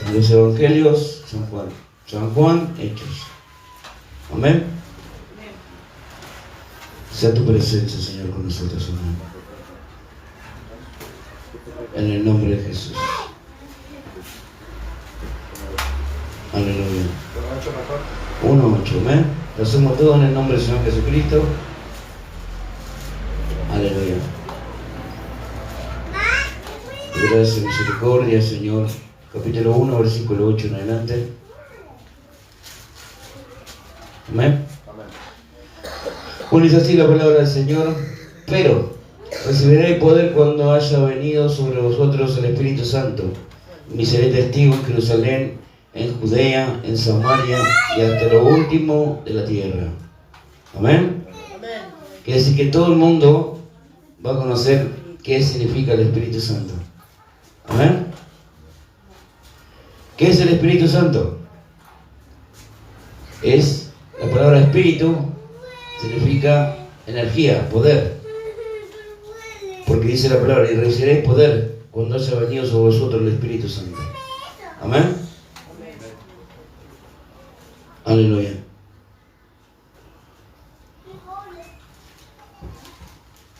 En los evangelios, San Juan, Hechos. Amén. Sea tu presencia, Señor, con nosotros, amén. En el nombre de Jesús. Aleluya. 1:8, amén. Lo hacemos todo en el nombre del Señor Jesucristo. Aleluya. Gracias y misericordia, Señor. Capítulo 1, versículo 8 en adelante. Amén. Bueno, dice así la palabra del Señor. Pero recibiréis poder cuando haya venido sobre vosotros el Espíritu Santo. Y seréis testigos en Jerusalén, en Judea, en Samaria y hasta lo último de la tierra. Amén. Quiere decir que todo el mundo va a conocer qué significa el Espíritu Santo. Amén. ¿Qué es el Espíritu Santo? Es la palabra espíritu, significa energía, poder. Porque dice la palabra, y recibiréis poder cuando haya venido sobre vosotros el Espíritu Santo. Amén. Aleluya.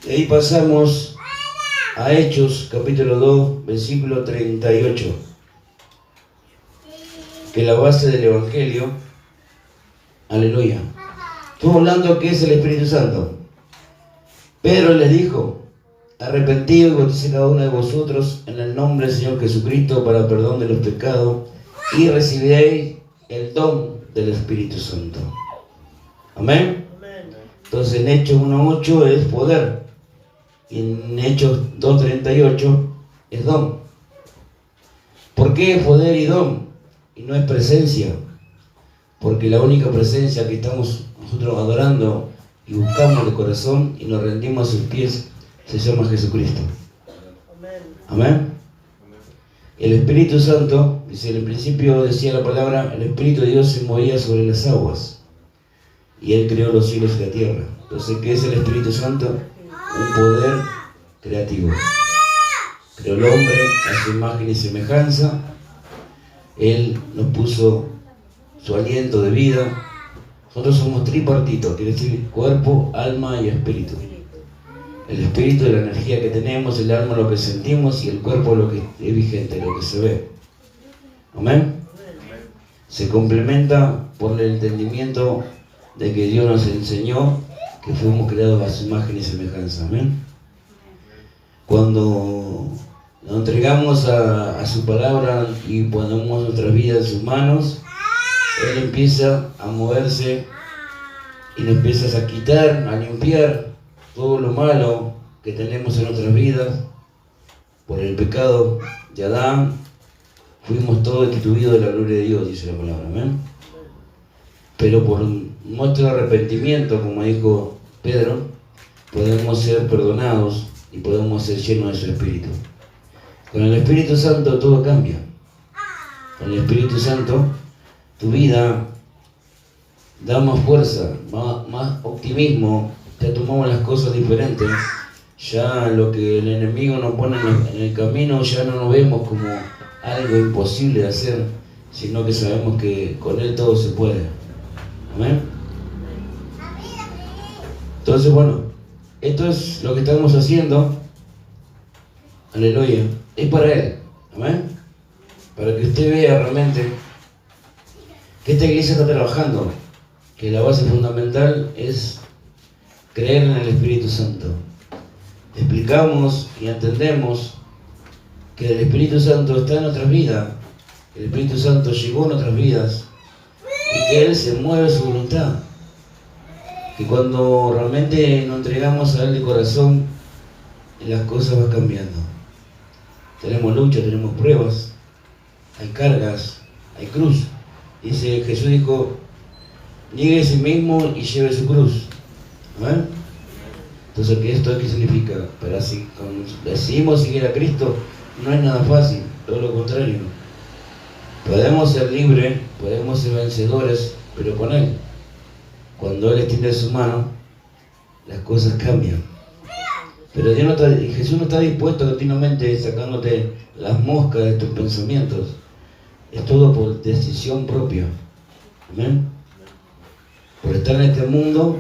Y ahí pasamos a Hechos, capítulo 2, versículo 38. Que es la base del Evangelio. Aleluya. Estamos hablando que es el Espíritu Santo. Pedro les dijo: arrepentido y bauticé cada uno de vosotros en el nombre del Señor Jesucristo para perdón de los pecados, y recibiréis el don del Espíritu Santo. Amén. Entonces en Hechos 1:8 es poder, y en Hechos 2:38 es don. ¿Por qué poder y don? Y no es presencia. Porque la única presencia que estamos nosotros adorando y buscamos de corazón y nos rendimos a sus pies se llama Jesucristo. Amén. El Espíritu Santo, dice, en el principio decía la palabra, el Espíritu de Dios se movía sobre las aguas y Él creó los cielos y la tierra. Entonces, ¿qué es el Espíritu Santo? Un poder creativo. Creó el hombre a su imagen y semejanza. Él nos puso su aliento de vida. Nosotros somos tripartitos, quiere decir cuerpo, alma y espíritu. El espíritu es la energía que tenemos, el alma lo que sentimos y el cuerpo lo que es vigente, lo que se ve. Amén. Se complementa por el entendimiento de que Dios nos enseñó que fuimos creados a su imagen y semejanza. Amén. Cuando nos entregamos a su palabra y ponemos nuestras vidas en sus manos, Él empieza a moverse y nos empieza a quitar, a limpiar todo lo malo que tenemos en nuestras vidas. Por el pecado de Adán fuimos todos destituidos de la gloria de Dios, dice la palabra. Amén. Pero por nuestro arrepentimiento, como dijo Pedro, podemos ser perdonados y podemos ser llenos de su Espíritu. Con el Espíritu Santo todo cambia. Con el Espíritu Santo tu vida da más fuerza, más optimismo, ya tomamos las cosas diferentes. Ya lo que el enemigo nos pone en el camino ya no nos vemos como algo imposible de hacer, sino que sabemos que con Él todo se puede. Amén. Entonces, bueno, esto es lo que estamos haciendo. Aleluya. Es para Él. Amén. Para que usted vea realmente que esta iglesia está trabajando, que la base fundamental es creer en el Espíritu Santo. Explicamos y entendemos que el Espíritu Santo está en nuestras vidas, el Espíritu Santo llegó a nuestras vidas y que Él se mueve su voluntad. Que cuando realmente nos entregamos a Él de corazón, las cosas van cambiando. Tenemos lucha, tenemos pruebas, hay cargas, hay cruz. Dice, Jesús dijo, niegue a sí mismo y lleve su cruz. ¿Amén? Entonces, ¿qué significa? Pero si decidimos seguir a Cristo, no es nada fácil, todo lo contrario. Podemos ser libres, podemos ser vencedores, pero con Él. Cuando Él extiende su mano, las cosas cambian. Pero Jesús no está dispuesto continuamente sacándote las moscas de tus pensamientos. es todo por decisión propia. Amén. Por estar en este mundo,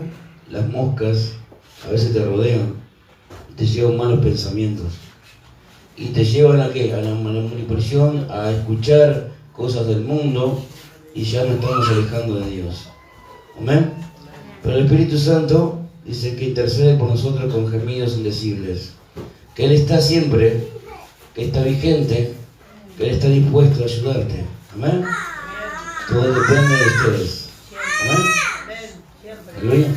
las moscas a veces te rodean, te llevan malos pensamientos y te llevan a ¿qué? A la manipulación, a escuchar cosas del mundo y ya nos estamos alejando de Dios. Amén. Pero el Espíritu Santo dice que intercede por nosotros con gemidos indecibles, que Él está siempre, que está vigente, que Él está dispuesto a ayudarte. Amén. Todo depende de ustedes. Amén. Aleluya.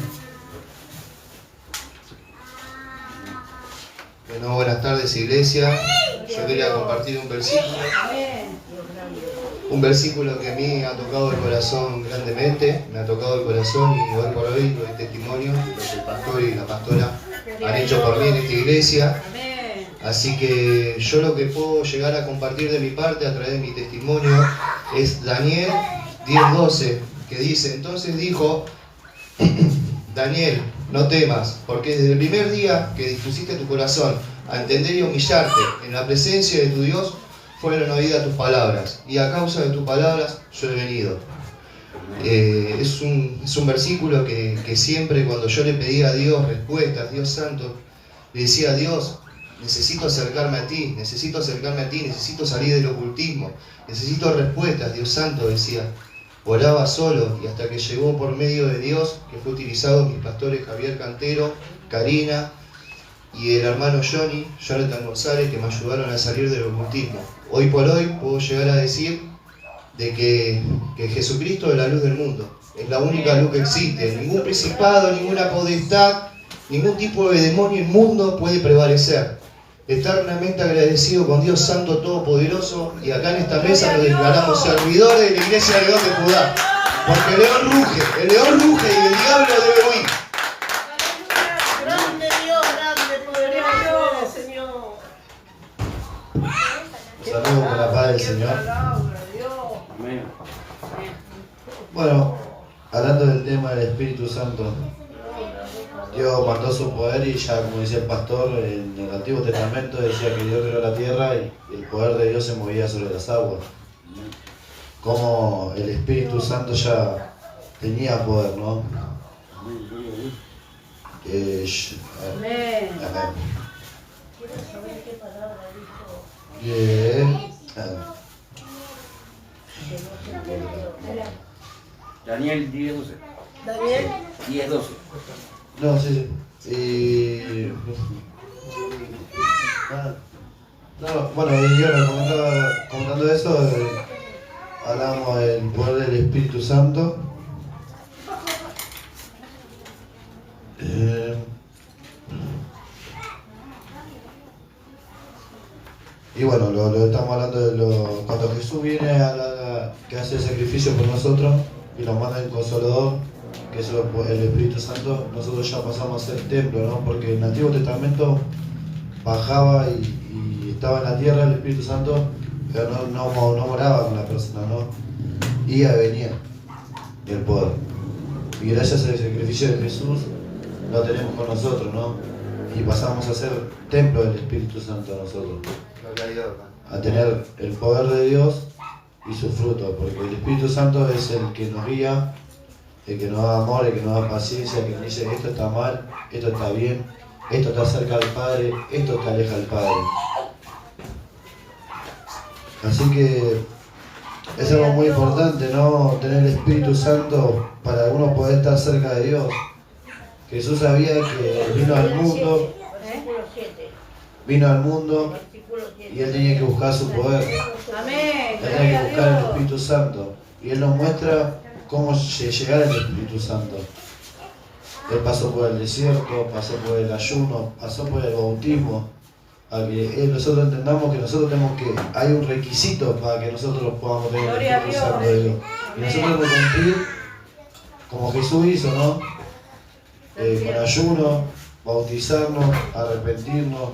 Bueno, buenas tardes, iglesia. Yo quería compartir un versículo que a mí me ha tocado el corazón grandemente, me ha tocado el corazón y hoy por hoy doy testimonio de lo que el pastor y la pastora han hecho por mí en esta iglesia. Así que yo lo que puedo llegar a compartir de mi parte a través de mi testimonio es Daniel 10:12, que dice: entonces dijo Daniel, no temas, porque desde el primer día que dispusiste tu corazón a entender y humillarte en la presencia de tu Dios, fueron oídas tus palabras, y a causa de tus palabras yo he venido. Es un versículo que siempre cuando yo le pedía a Dios respuestas, Dios Santo, le decía a Dios: necesito acercarme a ti, necesito salir del ocultismo, necesito respuestas, Dios Santo, decía. Oraba solo y hasta que llegó por medio de Dios, que fue utilizado mis pastores Javier Cantero, Karina y el hermano Jonathan González, que me ayudaron a salir del ocultismo. Hoy por hoy puedo llegar a decir de que Jesucristo es la luz del mundo, es la única luz que existe. Ningún principado, ninguna potestad, ningún tipo de demonio inmundo puede prevalecer. Eternamente agradecido con Dios Santo Todopoderoso, y acá en esta mesa nos declaramos servidores de la Iglesia de León de Judá, porque el león ruge y el diablo debe huir. Grande Dios, grande, poderoso Señor. Saludos con la paz del Señor. Amén. Bueno, hablando del tema del Espíritu Santo, Dios mandó su poder y ya, como decía el pastor, en el Antiguo Testamento decía que Dios creó la tierra y el poder de Dios se movía sobre las aguas. Como el Espíritu Santo ya tenía poder, ¿no? Amén. Amén. Quiero saber qué palabra dijo. Bien. Daniel 10:12. Daniel. 10:12. No, sí. No, bueno, y ahora comentando eso, hablamos del poder del Espíritu Santo. Y bueno, lo estamos hablando de cuando Jesús viene que hace el sacrificio por nosotros y nos manda el Consolador, que es el Espíritu Santo. Nosotros ya pasamos a ser templo, ¿no? Porque en el Antiguo Testamento bajaba y estaba en la tierra el Espíritu Santo, pero no moraba con la persona, ¿no? Iba y venía el poder. Y gracias al sacrificio de Jesús lo tenemos con nosotros, ¿no? Y pasamos a ser templo del Espíritu Santo nosotros. A tener el poder de Dios y su fruto, porque el Espíritu Santo es el que nos guía, el que nos da amor, el que nos da paciencia, el que nos dice: esto está mal, esto está bien, esto está cerca del Padre, esto te aleja del Padre. Así que es algo muy importante, ¿no? Tener el Espíritu Santo para algunos poder estar cerca de Dios. Jesús sabía que vino al mundo, y Él tenía que buscar su poder. Amén. Él tenía que buscar el Espíritu Santo. Y Él nos muestra cómo llegar al Espíritu Santo. Él pasó por el desierto, pasó por el ayuno, pasó por el bautismo. A que nosotros entendamos que nosotros hay un requisito para que nosotros podamos tener el Espíritu Santo de Dios. Y nosotros debemos cumplir como Jesús hizo, ¿no? Con ayuno, bautizarnos, arrepentirnos,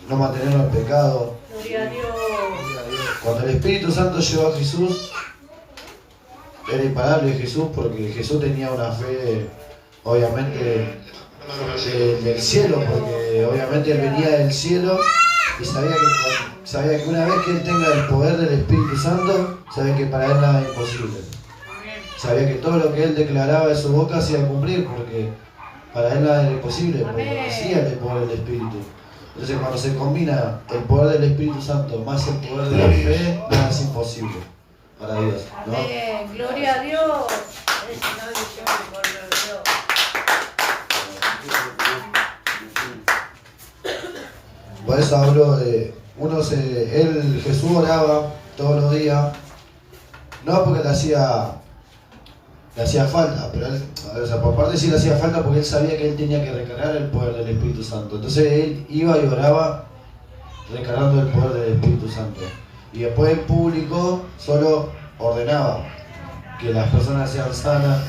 no mantenernos en pecado. Gloria a Dios. Cuando el Espíritu Santo llegó a Jesús, era imparable Jesús, porque Jesús tenía una fe, obviamente, del cielo, porque obviamente Él venía del cielo Y sabía que una vez que él tenga el poder del Espíritu Santo, sabía que para él nada es imposible. Sabía que todo lo que él declaraba de su boca se iba a cumplir, porque para él nada era imposible, porque conocía el poder del Espíritu. Entonces cuando se combina el poder del Espíritu Santo más el poder de la fe, nada es imposible para Dios, ¿no? Amén. Gloria a Dios. Por eso hablo de Jesús oraba todos los días, no porque le hacía falta, pero él, o sea, por parte sí le hacía falta porque él sabía que él tenía que recargar el poder del Espíritu Santo. Entonces él iba y oraba recargando el poder del Espíritu Santo. Y después en público solo ordenaba que las personas sean sanas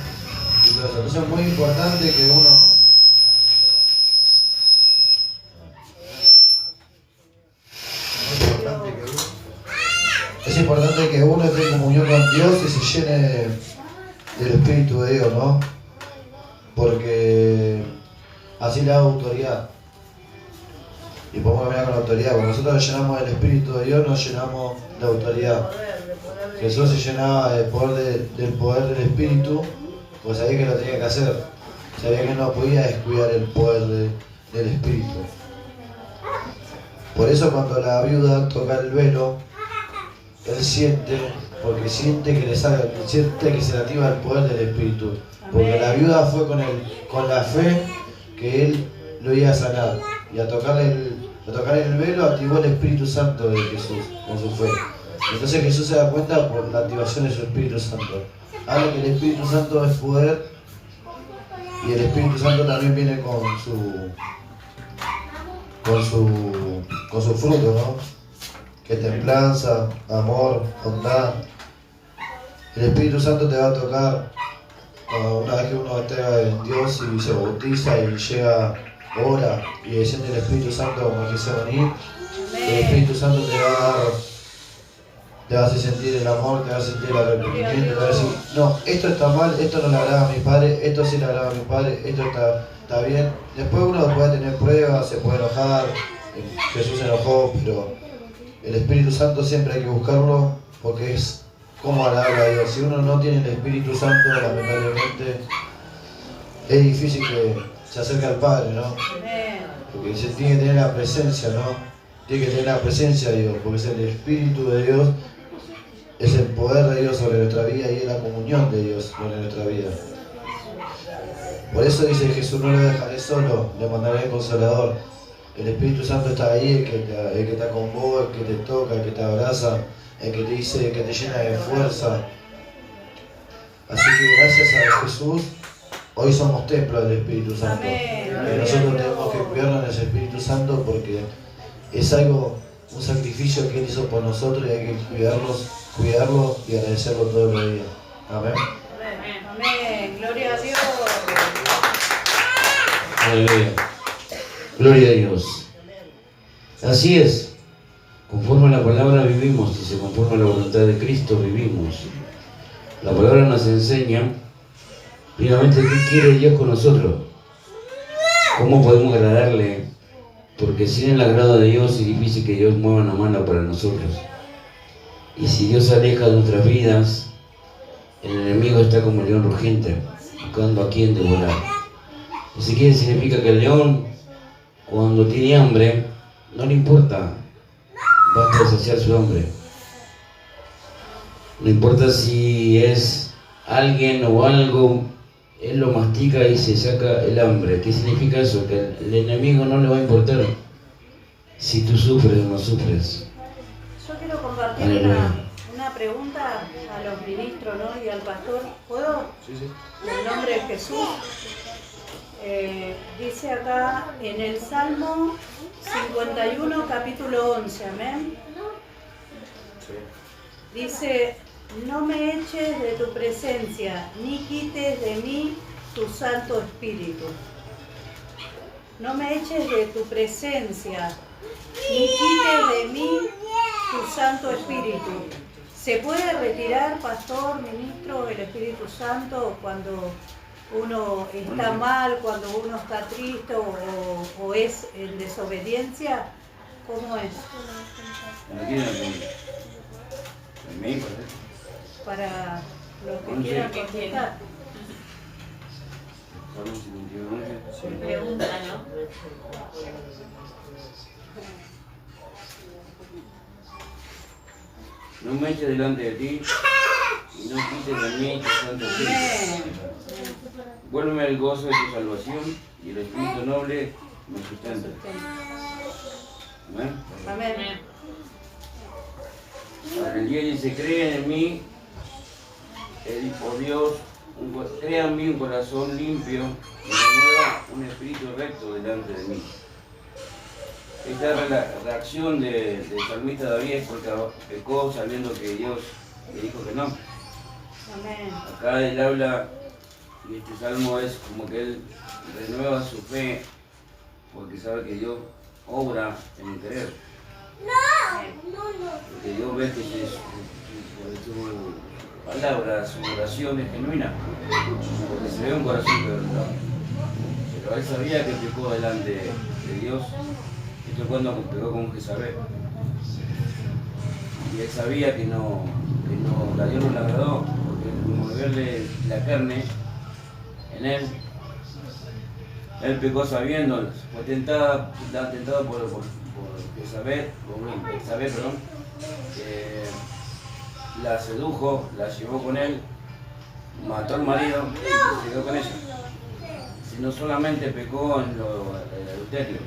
y todo eso. Entonces es muy importante que uno... Es importante que uno esté en comunión con Dios y se llene del Espíritu de Dios, ¿no? Porque así le da autoridad. Y podemos caminar con autoridad. Cuando nosotros nos llenamos del Espíritu de Dios, nos llenamos de autoridad. Jesús se llenaba del poder del Espíritu, pues sabía que lo tenía que hacer. Sabía que no podía descuidar el poder del Espíritu. Por eso cuando la viuda toca el velo, él siente, porque siente que siente que se le activa el poder del Espíritu. Porque la viuda fue con la fe que él lo iba a sanar. Y a tocar el velo activó el Espíritu Santo de Jesús con su fe. Entonces Jesús se da cuenta por la activación de su Espíritu Santo. Habla que el Espíritu Santo es poder y el Espíritu Santo también viene con su fruto, ¿no? Que es templanza, amor, bondad. El Espíritu Santo te va a tocar una vez que uno esté en Dios y se bautiza y llega, ora y desciende el Espíritu Santo como quise venir. El Espíritu Santo te va a hacer sentir el amor, te va a sentir el arrepentimiento, te va a decir, no, esto está mal, esto no le agrada a mi padre, esto sí le agrada a mi padre, esto está bien. Después uno puede tener pruebas, se puede enojar, Jesús se enojó, pero el Espíritu Santo siempre hay que buscarlo porque es como agradable a Dios. Si uno no tiene el Espíritu Santo, lamentablemente es difícil que se acerque al Padre, ¿no? Porque se tiene que tener la presencia, ¿no? Tiene que tener la presencia de Dios, porque es el Espíritu de Dios, es el poder de Dios sobre nuestra vida y es la comunión de Dios sobre nuestra vida. Por eso dice Jesús, no lo dejaré solo, le mandaré el Consolador. El Espíritu Santo está ahí, el que está con vos, el que te toca, el que te abraza, el que te dice, que te llena de fuerza. Así que gracias a Jesús, hoy somos templo del Espíritu Santo. Y nosotros tenemos que cuidarnos de ese Espíritu Santo porque es un sacrificio que Él hizo por nosotros y hay que cuidarlo y agradecerlo todos los días. Amén. Amén. Gloria a Dios. Aleluya. Gloria a Dios. Así es. Conforme a la palabra vivimos, y se conforme a la voluntad de Cristo vivimos. La palabra nos enseña, primeramente, qué quiere Dios con nosotros. ¿Cómo podemos agradarle? Porque sin el agrado de Dios es difícil que Dios mueva una mano para nosotros. Y si Dios se aleja de nuestras vidas, el enemigo está como el león rugiente, buscando a quien devorar. Así que significa que el león, cuando tiene hambre, no le importa, basta de saciar su hambre. No importa si es alguien o algo, él lo mastica y se saca el hambre. ¿Qué significa eso? Que el enemigo no le va a importar si tú sufres o no sufres. Yo quiero compartir una pregunta a los ministros, ¿no? Y al pastor. ¿Puedo? Sí, sí. En el nombre de Jesús. Dice acá en el Salmo 51, capítulo 11, amén. Dice, no me eches de tu presencia, ni quites de mí tu Santo Espíritu. No me eches de tu presencia, ni quites de mí tu Santo Espíritu. ¿Se puede retirar, pastor, ministro, el Espíritu Santo cuando uno está mal, cuando uno está triste o es en desobediencia? ¿Cómo es? No tiene la pregunta. El mail, Para los que Once. quieran contestar. Salmo 51. Pregunta, ¿no? No me eches delante de ti y no quites de mí tu santo espíritu. Vuélveme el gozo de tu salvación y el espíritu noble me sustenta. Amén. Amén. Para el día dice, cree en mí, oh Dios, crea en mí un corazón limpio y renueva un espíritu recto delante de mí. Esta es la reacción del salmista David es porque pecó sabiendo que Dios le dijo que no. Amén. Acá él habla, y este salmo es como que él renueva su fe porque sabe que Dios obra en el querer. Porque Dios ve que su palabra, su oración es genuina, porque se ve un corazón quebrantado. Pero él sabía que pecó delante de Dios. Esto es cuando pegó con Jezabel. Y él sabía que a Dios no le agradó, porque al moverle la carne en él pecó sabiendo, fue tentado por Jezabel, que la sedujo, la llevó con él, mató al marido y se quedó con ella. Si no solamente pecó en el adulterio,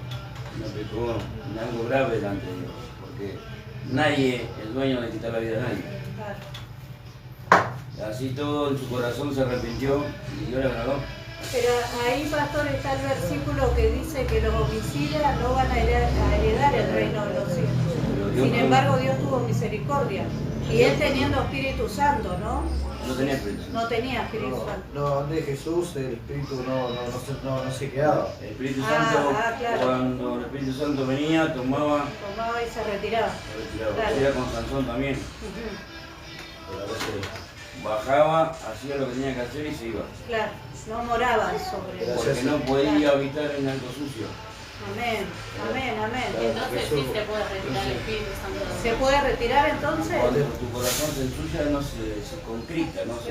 no pecó en algo grave delante de Dios, porque nadie es dueño de quitar la vida de nadie. Así todo en su corazón se arrepintió y Dios le agradó. Pero ahí, pastor, está el versículo que dice que los homicidas no van a heredar el reino de los cielos. Sin embargo, Dios tuvo misericordia. Y él teniendo Espíritu Santo, ¿no? No tenía Espíritu Santo. No tenía Espíritu Santo. No, de Jesús el Espíritu no se quedaba. El Espíritu Santo, claro. cuando el Espíritu Santo venía, tomaba, Tomaba y se retiraba. se retiraba. Claro. Era con Sansón también. Ujú. Pero a veces bajaba, hacía lo que tenía que hacer y se iba. Claro, no moraba sobre él. Porque no podía habitar en algo sucio. Amén, amén, amén. Entonces sí se puede retirar el Espíritu Santo. ¿Se puede retirar entonces? Cuando tu corazón se ensucia, no se concrista, no se...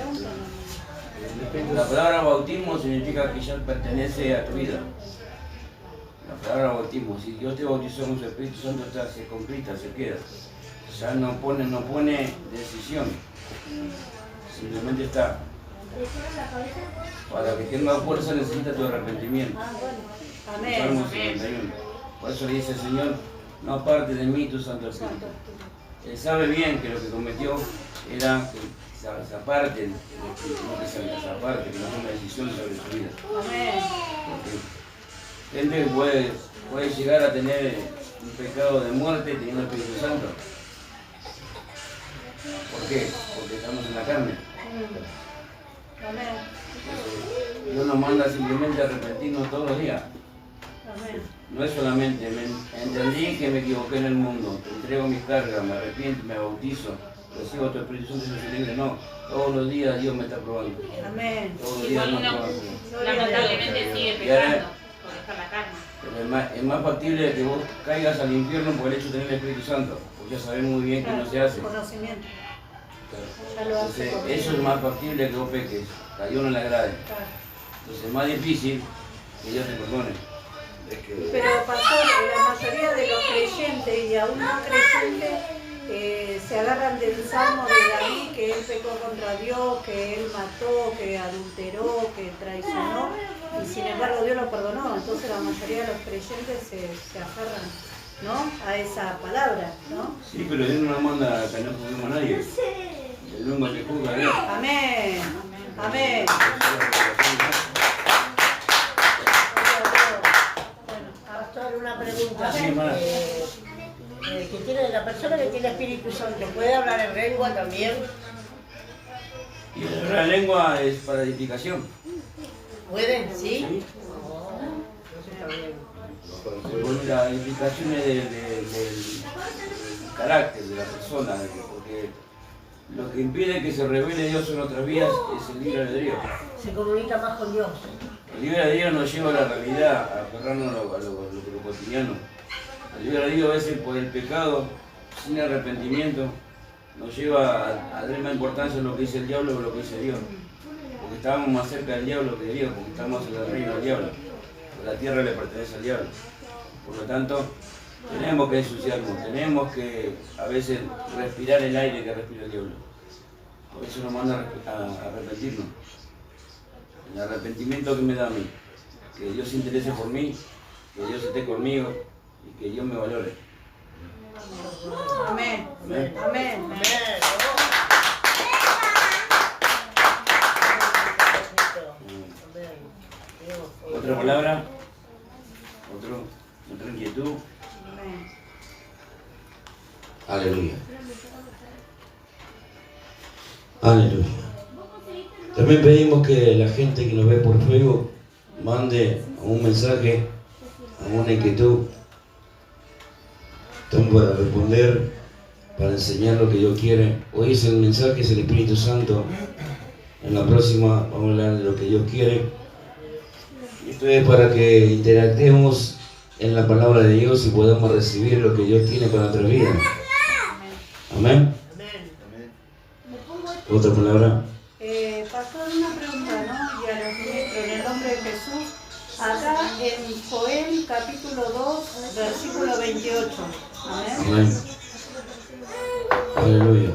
La palabra bautismo significa que ya pertenece a tu vida. La palabra bautismo, si Dios te bautizó con su Espíritu Santo, se concrista, se queda. Ya no pone decisión. Simplemente está. Para que tenga fuerza necesita tu arrepentimiento. Amén. Salmo 51. Por eso le dice el Señor, no aparte de mí tu Santo Espíritu. Él sabe bien que lo que cometió era que se aparte, no que se aparte, que no tome decisiones sobre su vida. Amén. Porque gente puede llegar a tener un pecado de muerte teniendo el Espíritu Santo. ¿Por qué? Porque estamos en la carne. Amén. Dios nos manda simplemente a arrepentirnos todos los días. Amén. No es solamente, entendí que me equivoqué en el mundo, te entrego mis cargas, me arrepiento, me bautizo, recibo tu Espíritu Santo y soy libre. No, todos los días Dios me está probando. Amén. Todos los días Igual me está uno probando. lamentablemente sigue pecando por dejar la carne. Pero es más factible que vos caigas al infierno por el hecho de tener el Espíritu Santo, porque ya sabés muy bien que no se hace. Conocimiento. Ya lo hace. Entonces, eso es más factible que vos peques, que a Dios no le agrade. Claro. Entonces es más difícil que Dios te perdone. Pero pastor, la mayoría de los creyentes y aún no creyentes se agarran del salmo de David, que él pecó contra Dios, que él mató, que adulteró, que traicionó, y sin embargo Dios lo perdonó. Entonces la mayoría de los creyentes se aferran, ¿no?, a esa palabra, ¿no? Sí, pero Dios no nos manda que no juzguemos a nadie. El único que juzga a Dios. Amén. Amén. Pastor, una pregunta. Sí, hermana. La persona que tiene Espíritu Santo, ¿puede hablar en lengua también? Y la lengua es para edificación. ¿Puede? ¿Sí? ¿Sí? Porque la edificación es del carácter de la persona, porque lo que impide que se revele Dios en nuestras vidas es el libre albedrío. Se comunica más con Dios. El libre albedrío nos lleva a la realidad, a aferrarnos a lo cotidiano. Yo le digo a veces por el pecado, sin arrepentimiento, nos lleva a darle más importancia a lo que dice el diablo que lo que dice Dios. Porque estábamos más cerca del diablo que de Dios, porque estamos en el reino del diablo. La tierra le pertenece al diablo. Por lo tanto, tenemos que ensuciarnos, tenemos que a veces respirar el aire que respira el diablo. Por eso nos manda a arrepentirnos. El arrepentimiento que me da a mí, que Dios se interese por mí, que Dios esté conmigo y que Dios me valore. Amén. Amén. Amén. ¿Otra palabra? ¿Otra inquietud? Amén. Aleluya. Aleluya. También pedimos que la gente que nos ve por Facebook mande un mensaje, alguna inquietud, para responder, para enseñar lo que Dios quiere. Hoy es el mensaje, es el Espíritu Santo. En la próxima vamos a hablar de lo que Dios quiere. Esto es para que interactuemos en la palabra de Dios y podamos recibir lo que Dios tiene para nuestra vida. Amén. Otra palabra. Pastor, una pregunta, ¿no? Y a los ministros, en el nombre de Jesús, acá en Joel capítulo 2, versículo 28. Amén. Amén. Aleluya.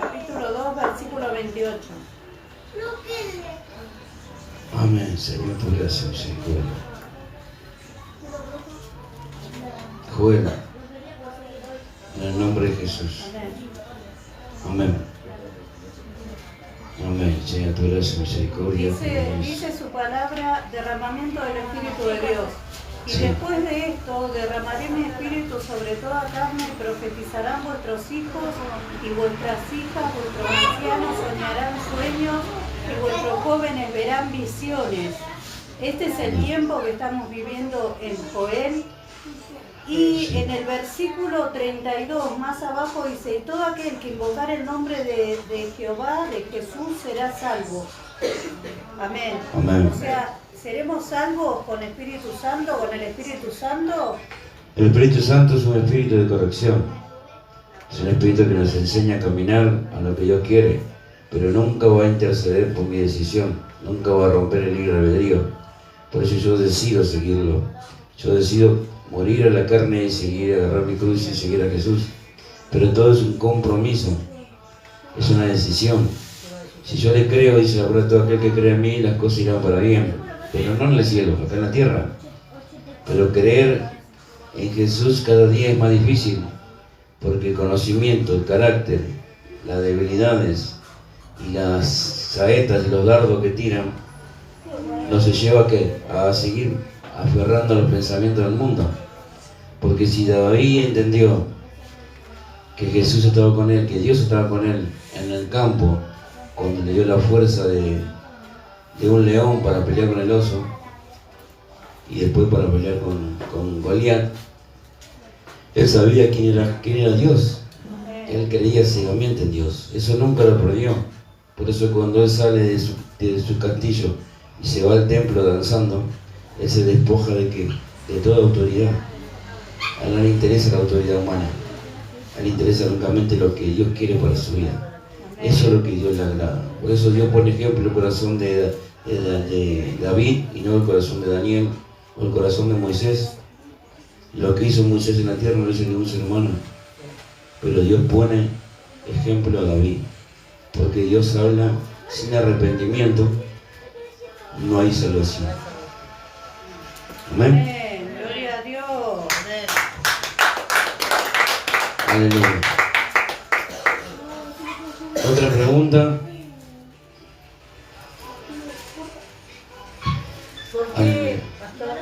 Capítulo 2, versículo 28. Amén, Señor, por gracia, misericordia. Joel, en el nombre de Jesús. Amén. Amén. Amén, Señor, tu gracia, misericordia. Dice su palabra, derramamiento del Espíritu de Dios. Y Sí. después de esto, derramaré mi espíritu sobre toda carne y profetizarán vuestros hijos y vuestras hijas, vuestros ancianos soñarán sueños y vuestros jóvenes verán visiones. Este es el tiempo que estamos viviendo en Joel. Y en el versículo 32, más abajo dice, todo aquel que invocar el nombre de Jehová, de Jesús, será salvo. Amén. Amén. O sea, ¿seremos salvos con Espíritu Santo, con el Espíritu Santo? El Espíritu Santo es un espíritu de corrección. Es un espíritu que nos enseña a caminar a lo que Dios quiere, pero nunca va a interceder por mi decisión, nunca va a romper el libre albedrío. Por eso yo decido seguirlo. Yo decido morir a la carne y seguir, agarrar mi cruz y seguir a Jesús. Pero todo es un compromiso, es una decisión. Si yo le creo, dice la palabra, todo aquel que cree en mí, las cosas irán para bien. Pero no en el cielo, acá en la tierra. Pero creer en Jesús cada día es más difícil, porque el conocimiento, el carácter, las debilidades y las saetas y los dardos que tiran nos lleva a seguir aferrando a los pensamientos del mundo. Porque si David entendió que Jesús estaba con él, que Dios estaba con él en el campo, cuando le dio la fuerza de un león para pelear con el oso y después para pelear con Goliat, él sabía quién era Dios. Él creía ciegamente en Dios. Eso nunca lo perdió. Por eso cuando él sale de su castillo y se va al templo danzando, él se despoja de toda autoridad. A él no le interesa la autoridad humana. A él le interesa únicamente lo que Dios quiere para su vida. Eso es lo que Dios le agrada. Por eso Dios pone ejemplo el corazón de David y no el corazón de Daniel o el corazón de Moisés. Lo que hizo Moisés en la tierra no lo hizo ningún ser humano. Pero Dios pone ejemplo a David. Porque Dios habla sin arrepentimiento, no hay salvación. Amén. Amén. Gloria a Dios. Aleluya. Otra pregunta. ¿Por qué, pastor?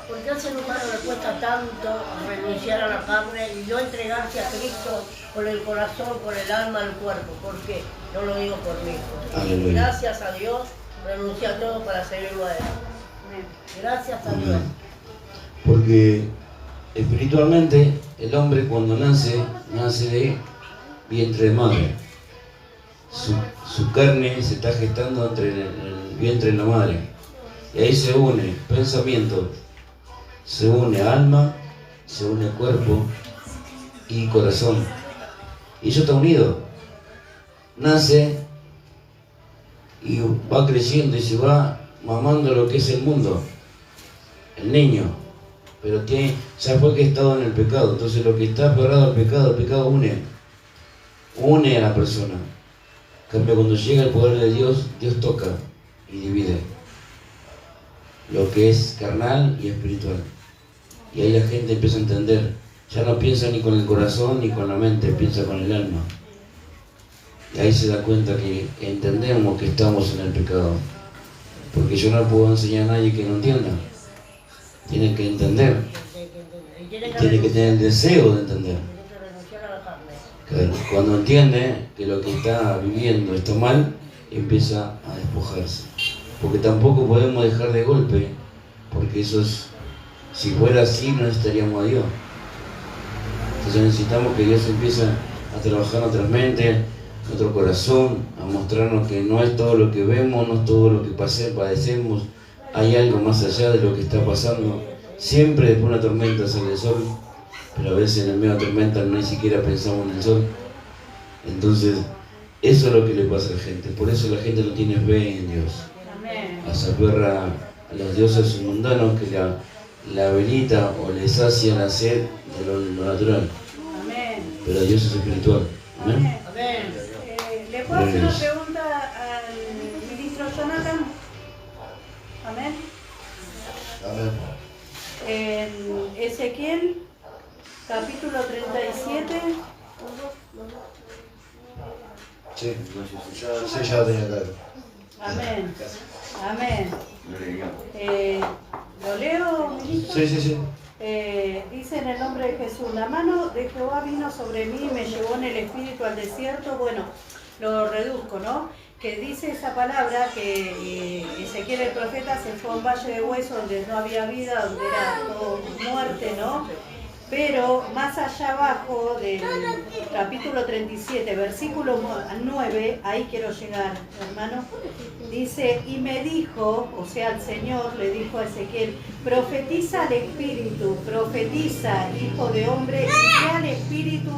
¿Por qué al ser humano le cuesta tanto renunciar a la carne y no entregarse a Cristo con el corazón, con el alma, el cuerpo? ¿Por qué? No lo digo por mí. Aleluya. Gracias a Dios, renuncié a todo para seguirlo a Él. Gracias a Dios. Porque espiritualmente el hombre cuando nace de vientre de madre. Su carne se está gestando entre el vientre de la madre. Y ahí se une pensamiento, se une alma se une cuerpo y corazón. Y eso está unido. Nace y va creciendo y se va mamando lo que es el mundo, el niño. Pero ya fue que ha estado en el pecado. Entonces lo que está aferrado al pecado, el pecado une a la persona. En cambio, cuando llega el poder de Dios, Dios toca y divide lo que es carnal y espiritual. Y ahí la gente empieza a entender. Ya no piensa ni con el corazón ni con la mente, piensa con el alma. Y ahí se da cuenta que entendemos que estamos en el pecado. Porque yo no puedo enseñar a nadie que no entienda. Tiene que entender. Tiene que tener el deseo de entender. Claro, cuando entiende que lo que está viviendo está mal, empieza a despojarse. Porque tampoco podemos dejar de golpe, porque eso es, si fuera así no necesitaríamos a Dios. Entonces necesitamos que Dios empiece a trabajar en nuestras mentes, en nuestro corazón, a mostrarnos que no es todo lo que vemos, no es todo lo que padecemos, hay algo más allá de lo que está pasando. Siempre después de una tormenta sale el sol, pero a veces en el medio de la tormenta ni siquiera pensamos en el sol. Entonces, eso es lo que le pasa a la gente. Por eso la gente no tiene fe en Dios. Se aferra a los dioses mundanos que la velita o le sacia la sed de lo natural. Amén. Pero Dios es espiritual. Amén. Amén. ¿Le puedo hacer una pregunta al ministro Jonathan? Amén. Amén. En Ezequiel, capítulo 37. Sí, ya tenía claro. Amén. Amén. ¿Lo leo, ministro? Sí. Dice en el nombre de Jesús: la mano de Jehová vino sobre mí y me llevó en el espíritu al desierto. Bueno, lo reduzco, ¿no? Que dice esa palabra que Ezequiel el profeta se fue a un valle de huesos donde no había vida, donde era todo muerte, ¿no? Pero más allá abajo del capítulo 37, versículo 9, ahí quiero llegar, hermano, dice: y me dijo, o sea, el Señor le dijo a Ezequiel: profetiza al Espíritu, profetiza, hijo de hombre, y que al Espíritu,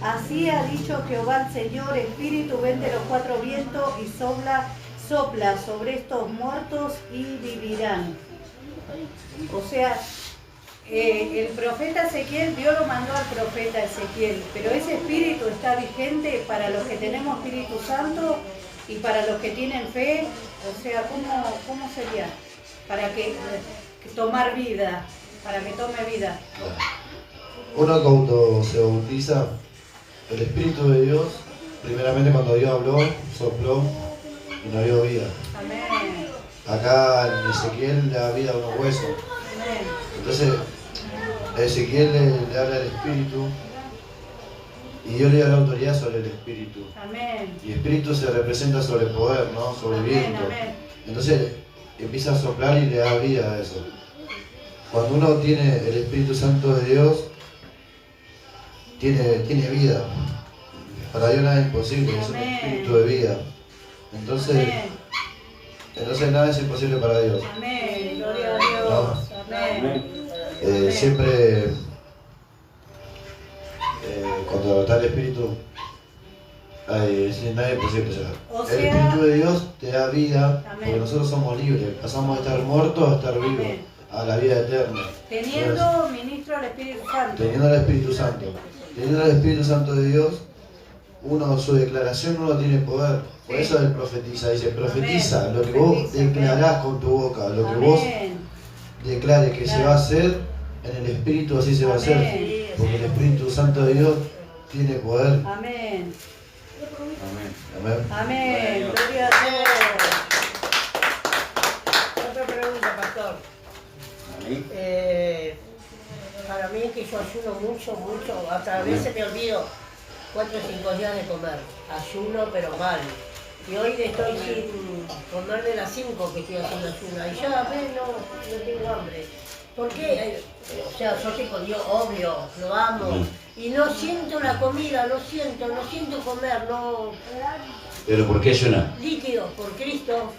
así ha dicho Jehová el Señor, Espíritu, ven de los cuatro vientos y sopla sobre estos muertos y vivirán. O sea, el profeta Ezequiel, Dios lo mandó al profeta Ezequiel, pero ese espíritu está vigente para los que tenemos Espíritu Santo y para los que tienen fe. O sea, ¿cómo sería? Para que tomar vida, para que tome vida. Uno cuando se bautiza, el Espíritu de Dios, primeramente cuando Dios habló, sopló y nos dio vida. Amén. Acá en Ezequiel le da vida a unos huesos. Amén. Entonces, Ezequiel le habla al Espíritu y Dios le da la autoridad sobre el Espíritu. Amén. Y Espíritu se representa sobre el poder, ¿no? Sobre el viento. Amén. Entonces empieza a soplar y le da vida a eso. Cuando uno tiene el Espíritu Santo de Dios, tiene vida. Para Dios nada es imposible, es un espíritu de vida. Entonces nada es imposible para Dios. Amén. Gloria a Dios. Amén. Siempre cuando está el Espíritu, nada es imposible llegar. El Espíritu de Dios te da vida, porque nosotros somos libres, pasamos de estar muertos a estar vivos, a la vida eterna. Teniendo ministro al Espíritu Santo. Teniendo el Espíritu Santo. Teniendo el Espíritu Santo de Dios, su declaración uno tiene poder. Por eso él profetiza, dice, profetiza lo que vos declarás con tu boca, lo que vos declares que se va a hacer, en el Espíritu así se va a hacer. Porque el Espíritu Santo de Dios tiene poder. Amén. Amén. Amén. Gloria a Dios. Otra pregunta, pastor. Para mí que yo ayuno mucho, hasta a veces me olvido 4 o 5 días de comer. Ayuno pero mal. Y hoy estoy sin comer de las 5 que estoy haciendo ayuno. Y ya no tengo hambre. ¿Por qué? O sea, yo estoy con Dios, obvio, lo amo. Y no siento la comida, no siento comer, no... ¿Pero por qué ayunar? Líquido, por Cristo.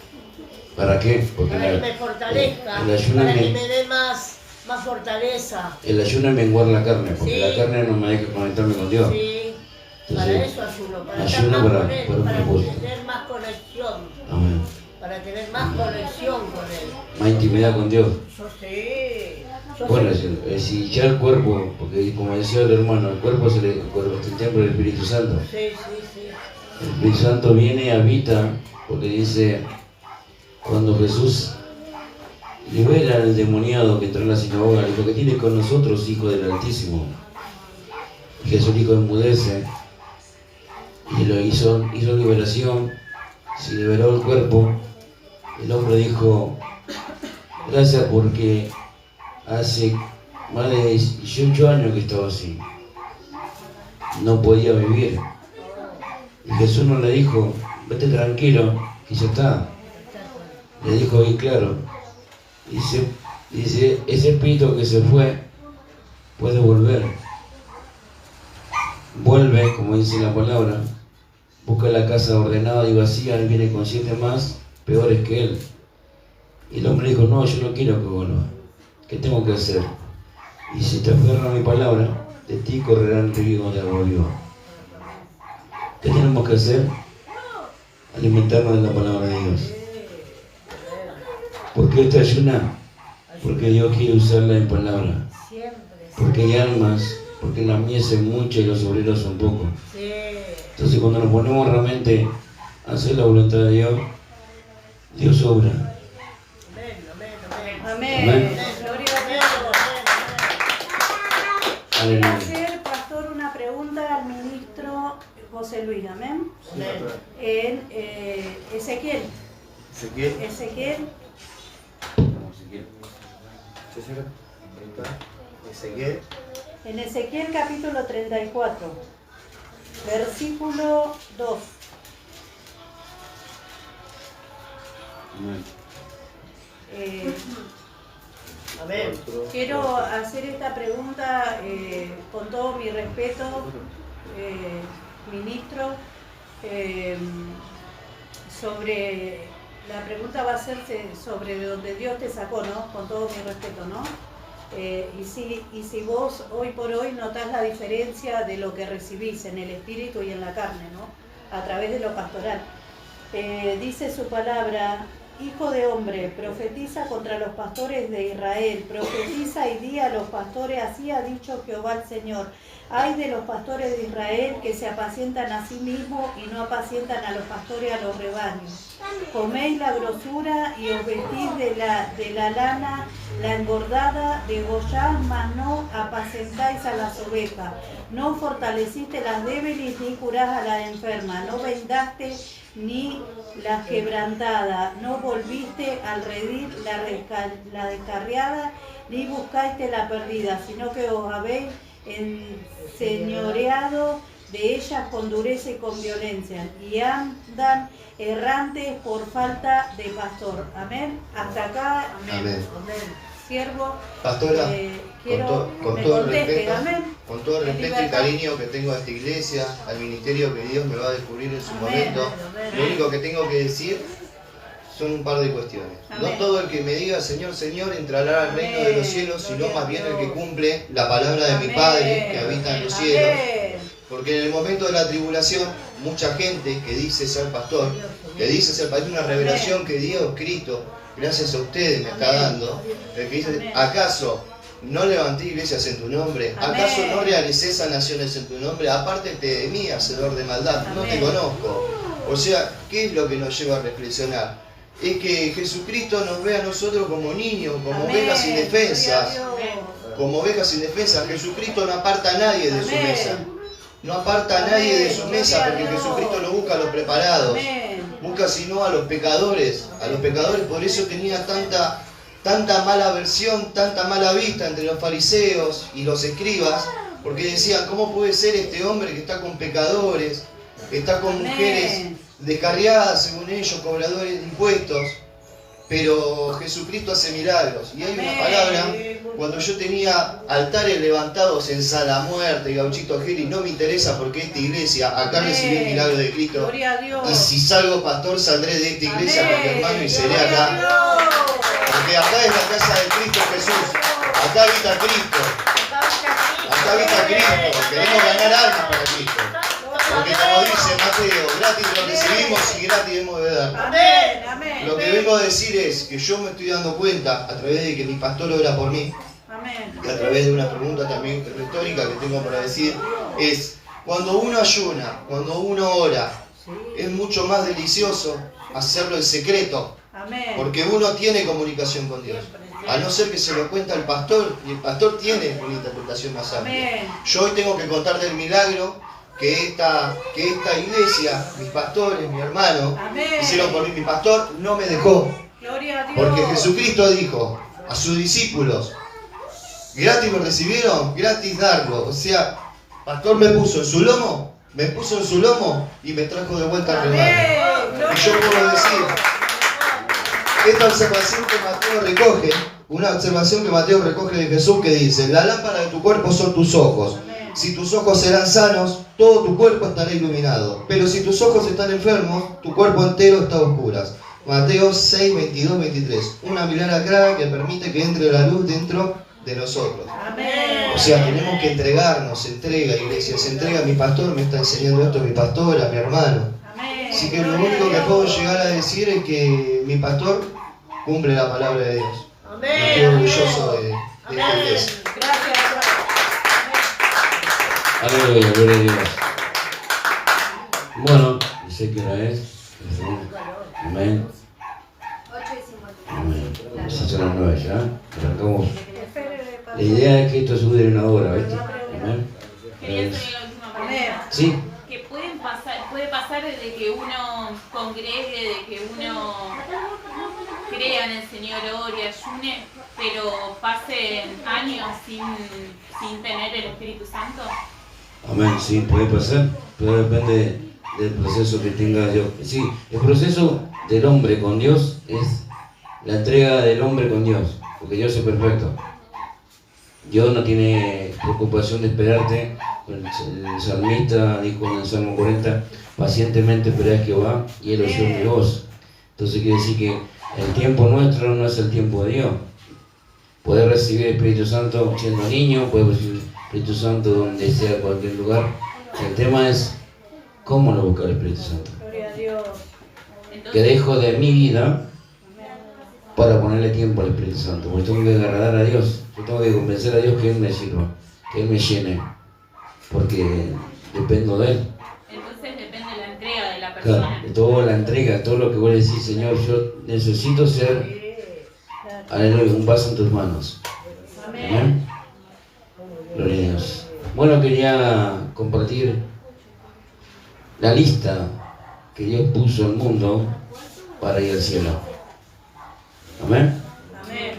¿Para qué? Porque Para que me fortalezca, el ayuno para que me dé más más fortaleza. El ayuno es menguar la carne, porque Sí. la carne no me deja conectarme con Dios. Sí, para Entonces, eso ayuno, para ayuno estar más para- con Él, para un para propósito. tener más conexión, Amén. para tener más conexión con Él. Más intimidad con Dios. Yo sé, yo Bueno, sé. si ya el cuerpo, porque como decía el hermano, el cuerpo es el templo del Espíritu Santo. Sí, sí, sí. El Espíritu Santo viene y habita, porque dice, cuando Jesús libera al endemoniado que entró en la sinagoga, dijo que tiene con nosotros, hijo del Altísimo. Y Jesús dijo, enmudece. Y lo hizo liberación, se liberó el cuerpo. El hombre dijo, gracias porque hace más de 18 años que estaba así. No podía vivir. Y Jesús no le dijo, vete tranquilo, que ya está. Le dijo bien claro. Dice, ese espíritu que se fue puede volver. Vuelve, como dice la palabra, busca la casa ordenada y vacía, él viene con 7 más peores que él. Y el hombre dijo, no, yo no quiero que vuelva. ¿Qué tengo que hacer? Y si te aferras a mi palabra, de ti correrán ríos de agua viva. ¿Qué tenemos que hacer? Alimentarnos de la palabra de Dios. ¿Por qué usted ayuna? Porque Dios quiere usarla en palabra. Siempre. Porque hay almas, porque la mies es mucha y los obreros son pocos. Sí. Entonces cuando nos ponemos realmente a hacer la voluntad de Dios, Dios obra. Amén, amén, amén. Amén. Amén. Gloria a Dios. Quiero Aleluya. hacer, pastor, una pregunta al ministro José Luis, amén. Amén. En Ezequiel. Ezequiel. Como si quiera. Ezequiel. En Ezequiel capítulo 34, versículo 2. Amén. Amén. Quiero hacer esta pregunta con todo mi respeto, ministro, sobre, la pregunta va a ser sobre de donde Dios te sacó, ¿no? Con todo mi respeto, ¿no? Y si vos hoy por hoy notás la diferencia de lo que recibís en el espíritu y en la carne, ¿no? A través de lo pastoral. Dice su palabra, hijo de hombre, profetiza contra los pastores de Israel, profetiza y di a los pastores, así ha dicho Jehová el Señor. Ay de los pastores de Israel que se apacientan a sí mismos y no apacientan a los pastores a los rebaños. Coméis la grosura y os vestís de la lana, la engordada, degollás, mas no apacentáis a las ovejas. No fortaleciste las débiles ni curás a las enfermas. No vendaste ni las quebrantadas. No volviste al redil la descarriada, ni buscaste la perdida, sino que os habéis enseñoreado de ellas con dureza y con violencia, y andan errantes por falta de pastor. Amén. Hasta acá, Amén. siervo. Pastora, Quiero con me todo el conteste, respeto, amén. con todo el En respeto y libertad. cariño que tengo a esta iglesia, al ministerio que Dios me va a descubrir en su Amén. momento, Amén. lo único que tengo que decir son un par de cuestiones. No Amén. todo el que me diga Señor, Señor entrará al reino de los cielos, sino Gloria más a bien el Dios. que cumple la palabra de mi Amén. Padre que habita en los cielos. Amén. Porque en el momento de la tribulación, mucha gente que dice ser pastor, que dice ser pastor, una revelación que Dios Cristo, gracias a ustedes, me está Amén. dando, el que dice, Amén. ¿acaso no levanté iglesias en tu nombre? ¿Acaso Amén. no realicé sanaciones en tu nombre? Apártate de mí, hacedor de maldad, no te Amén. conozco. O sea, ¿qué es lo que nos lleva a reflexionar? Es que Jesucristo nos ve a nosotros como niños, como Amén. ovejas indefensas. Gloria a Dios. Como ovejas indefensas. Jesucristo no aparta a nadie de su Amén. mesa. No aparta a nadie de su Amén. mesa, Gloria a porque Dios. Jesucristo no busca a los preparados. Amén. Busca sino a los pecadores. A los pecadores, por eso tenía tanta mala versión, tanta mala vista entre los fariseos y los escribas, porque decían, ¿cómo puede ser este hombre que está con pecadores, que está con Amén. mujeres descarriadas, según ellos, cobradores de impuestos? Pero Jesucristo hace milagros. Y hay una Amén. palabra, cuando yo tenía altares levantados en Sala Muerte y Gauchito Gil, y no me interesa porque esta iglesia, acá Amén. recibí el milagro de Cristo. Gloria a Dios. Y si salgo pastor, saldré de esta iglesia, Amén. porque hermano, y seré Gloria a acá. Dios. Porque acá es la casa de Cristo Jesús. Acá habita Cristo. Acá habita Cristo. Queremos ganar almas para Cristo. Porque como dice Mateo, gratis lo recibimos y gratis hemos de dar. Amén, amén. Lo que vengo a decir es que yo me estoy dando cuenta a través de que mi pastor ora por mí Amén. y a través de una pregunta también retórica que tengo para decir es cuando uno ayuna, cuando uno ora, es mucho más delicioso hacerlo en secreto. Amén. Porque uno tiene comunicación con Dios. A no ser que se lo cuenta el pastor, y el pastor tiene una interpretación más amplia. Amén. Yo hoy tengo que contar del milagro que esta iglesia, mis pastores, mi hermano, Amén. hicieron por mí. Mi pastor no me dejó. Gloria a Dios. Porque Jesucristo dijo a sus discípulos, gratis lo recibieron, gratis darlo. O sea, pastor me puso en su lomo y me trajo de vuelta al rebaño. Amén. Y yo puedo decir, esta observación que Mateo recoge, una observación que Mateo recoge de Jesús que dice, la lámpara de tu cuerpo son tus ojos. Si tus ojos serán sanos, todo tu cuerpo estará iluminado. Pero si tus ojos están enfermos, tu cuerpo entero está a oscuras. Mateo 6, 22, 23. Una mirada clara que permite que entre la luz dentro de nosotros. Amén. O sea, tenemos que entregarnos, se entrega, iglesia, se entrega. Mi pastor me está enseñando esto, mi pastora, mi hermano. Amén. Así que lo único que puedo llegar a decir es que mi pastor cumple la palabra de Dios. Estoy orgulloso de esta iglesia. Gracias. Aleluya, gloria a Dios. Bueno, sé que hora es. Amén. Amén. Son las 9 ya. Arrancamos. La idea es que esto dure una hora, ¿viste? Amén. Quería hacer la última Amén. pregunta. Sí. Que puede pasar de que uno congregue, de que uno crea en el Señor, ore, ayune, pero pasen años sin tener el Espíritu Santo. Amén, sí, puede pasar, pero depende del proceso que tenga Dios. Sí, el proceso del hombre con Dios es la entrega del hombre con Dios, porque Dios es perfecto. Dios no tiene preocupación de esperarte. El salmista dijo en el Salmo 40, pacientemente esperé a Jehová y Él oyó mi voz. Entonces quiere decir que el tiempo nuestro no es el tiempo de Dios. Puedes recibir el Espíritu Santo siendo niño, puedes recibir el Espíritu Santo donde sea, en cualquier lugar. El tema es cómo lo buscar el Espíritu Santo. Gloria a Dios. Que dejo de mi vida para ponerle tiempo al Espíritu Santo. Porque tengo que agradar a Dios. Yo tengo que convencer a Dios que Él me sirva, que Él me llene. Porque dependo de Él. Entonces depende de la entrega de la Claro, persona. de toda la entrega, todo lo que vos le decís, Señor, yo necesito ser, aleluya, un vaso en tus manos. Amén. Gloria a Dios. Bueno, quería compartir la lista que Dios puso al mundo para ir al cielo. Amén. Amén.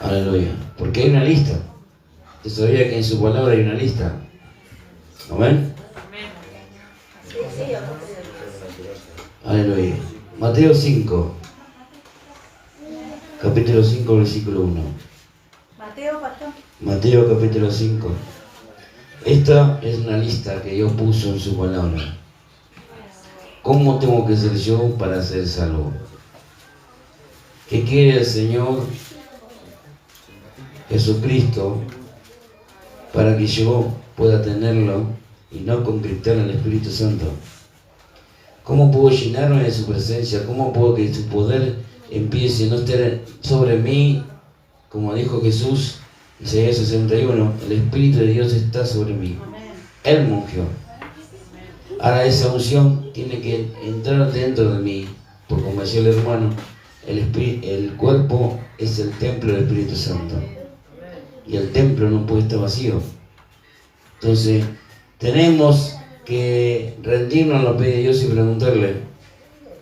Aleluya. Porque hay una lista. Usted sabía que en su palabra hay una lista. Amén. Aleluya. Mateo 5. Capítulo 5, versículo 1. Mateo, pastor. Mateo capítulo 5. Esta es una lista que Dios puso en su palabra. ¿Cómo tengo que ser yo para ser salvo? ¿Qué quiere el Señor Jesucristo para que yo pueda tenerlo y no conquistar el Espíritu Santo? ¿Cómo puedo llenarme de su presencia? ¿Cómo puedo que su poder empiece a no estar sobre mí? Como dijo Jesús, Isaías 61, el Espíritu de Dios está sobre mí. Él me ungió. Ahora esa unción tiene que entrar dentro de mí, porque como decía el hermano, el cuerpo es el templo del Espíritu Santo. Y el templo no puede estar vacío. Entonces, tenemos que rendirnos a los pies de Dios y preguntarle,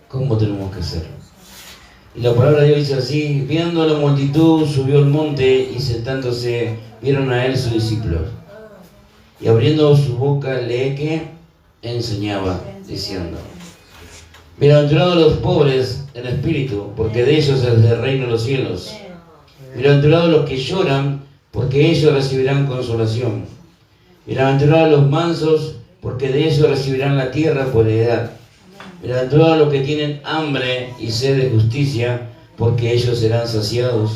¿cómo tenemos que hacer? Y la palabra de Dios dice así, viendo la multitud, subió al monte y sentándose, vieron a él sus discípulos. Y abriendo su boca, lee que enseñaba, diciendo, bienaventurados los pobres en espíritu, porque de ellos es el reino de los cielos. Bienaventurados los que lloran, porque ellos recibirán consolación. Bienaventurados los mansos, porque de ellos recibirán la tierra por heredad. Bienaventurados los que tienen hambre y sed de justicia, porque ellos serán saciados.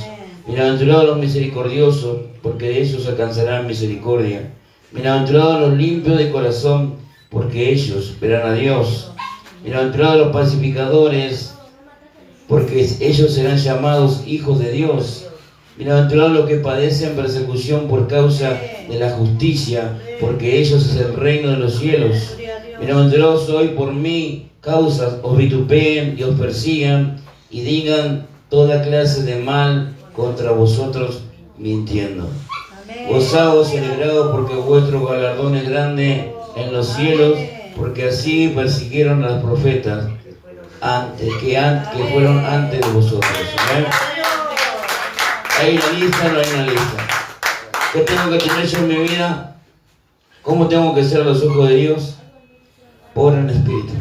Bienaventurados los misericordiosos, porque de ellos alcanzarán misericordia. Bienaventurados los limpios de corazón, porque ellos verán a Dios. Bienaventurados los pacificadores, porque ellos serán llamados hijos de Dios. Bienaventurados los que padecen persecución por causa de la justicia, porque ellos es el reino de los cielos. Bienaventurados hoy por mi causa os vituperen y os persigan y digan toda clase de mal contra vosotros mintiendo. Gozaos y alegraos, porque vuestro galardón es grande en los cielos, porque así persiguieron a los profetas que fueron antes de vosotros. ¿Amén? ¿Hay una lista? No hay una lista. ¿Qué tengo que tener yo en mi vida? ¿Cómo tengo que ser a los ojos de Dios? Pobre en espíritu.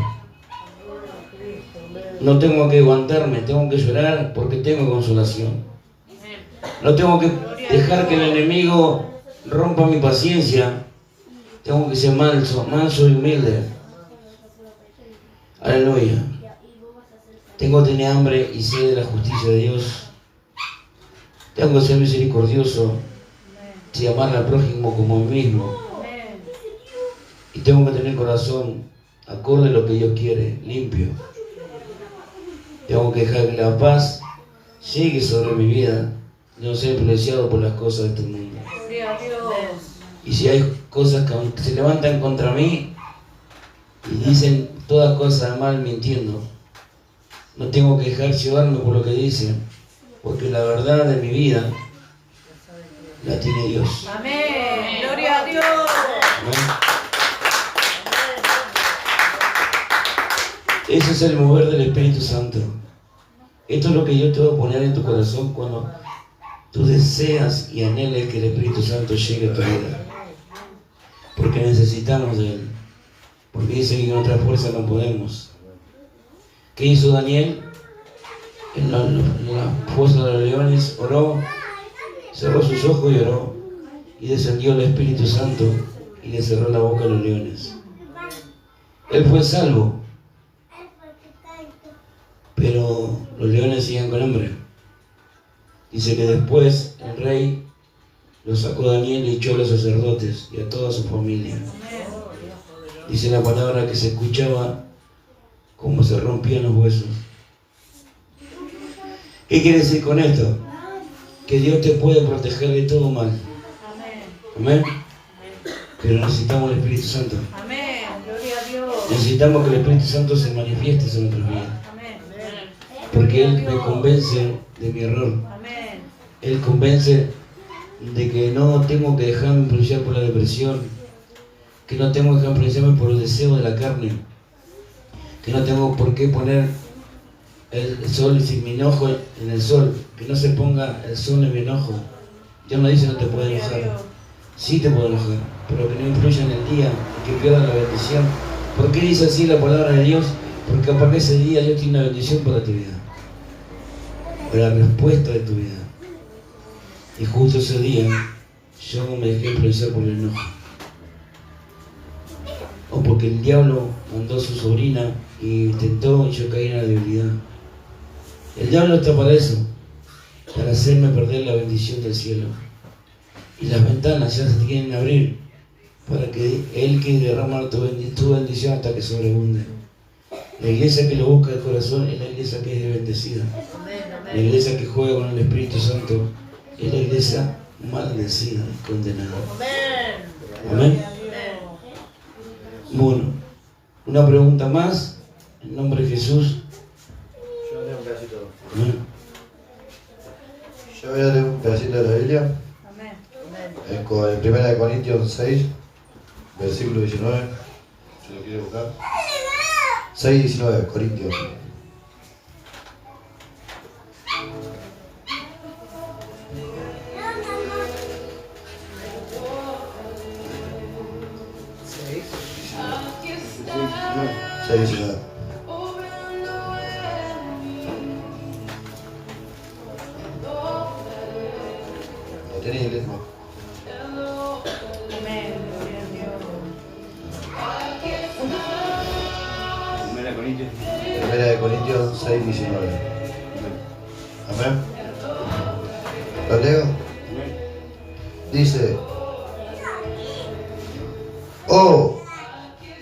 No tengo que aguantarme, tengo que llorar porque tengo consolación. No tengo que dejar que el enemigo rompa mi paciencia. Tengo que ser manso y humilde. Aleluya. Tengo que tener hambre y sed de la justicia de Dios. Tengo que ser misericordioso y amar al prójimo como a mí mismo. Y tengo que tener corazón acorde a lo que Dios quiere, limpio. Tengo que dejar que la paz llegue sobre mi vida, no ser influenciado por las cosas de este mundo. Y si hay cosas que se levantan contra mí y dicen todas cosas de mal mintiendo, no tengo que dejar llevarme por lo que dicen, porque la verdad de mi vida la tiene Dios. Amén. Gloria a Dios. Amén. Ese es el mover del Espíritu Santo. Esto es lo que yo te voy a poner en tu corazón cuando tú deseas y anheles que el Espíritu Santo llegue a tu vida. Porque necesitamos de Él. Porque dice que en otra fuerza no podemos. ¿Qué hizo Daniel? En la fosa de los leones oró, cerró sus ojos y oró. Y descendió el Espíritu Santo y le cerró la boca a los leones. Él fue salvo. Pero los leones siguen con hambre. Dice que después el rey lo sacó a Daniel y echó a los sacerdotes y a toda su familia. Dice la palabra que se escuchaba cómo se rompían los huesos. ¿Qué quiere decir con esto? Que Dios te puede proteger de todo mal. Amén. Pero necesitamos el Espíritu Santo. Amén. Gloria a Dios. Necesitamos que el Espíritu Santo se manifieste en nuestras vidas. Porque Él me convence de mi error. Amén. Él convence de que no tengo que dejarme influenciar por la depresión, que no tengo que dejarme influenciarme por el deseo de la carne, que no tengo por qué poner el sol sin mi enojo en el sol, que no se ponga el sol en mi enojo. Dios no dice no te puede enojar, sí te puede enojar, pero que no influya en el día y que pierda la bendición. ¿Por qué dice así la palabra de Dios? Porque a partir de ese día Dios tiene una bendición para tu vida, para la respuesta de tu vida. Y justo ese día yo me dejé influenciar por el enojo. O porque el diablo mandó a su sobrina y intentó y yo caí en la debilidad. El diablo está para eso, para hacerme perder la bendición del cielo. Y las ventanas ya se quieren abrir para que Él quiera derramar tu bendición hasta que sobreabunde. La iglesia que lo busca de corazón es la iglesia que es bendecida. La iglesia que juega con el Espíritu Santo es la iglesia maldecida y condenada. Amén. Bueno, una pregunta más. En nombre de Jesús. Yo leo un pedacito. Amén. Yo voy a leer un pedacito de la Biblia. Amén. En 1 Corintios 6, versículo 19. Si lo quiere buscar. 6:19, Corintios. ¿Lo tenés en inglés? Amén. Gloria a Dios. 1 Corintios 6:19. Amén. Oh,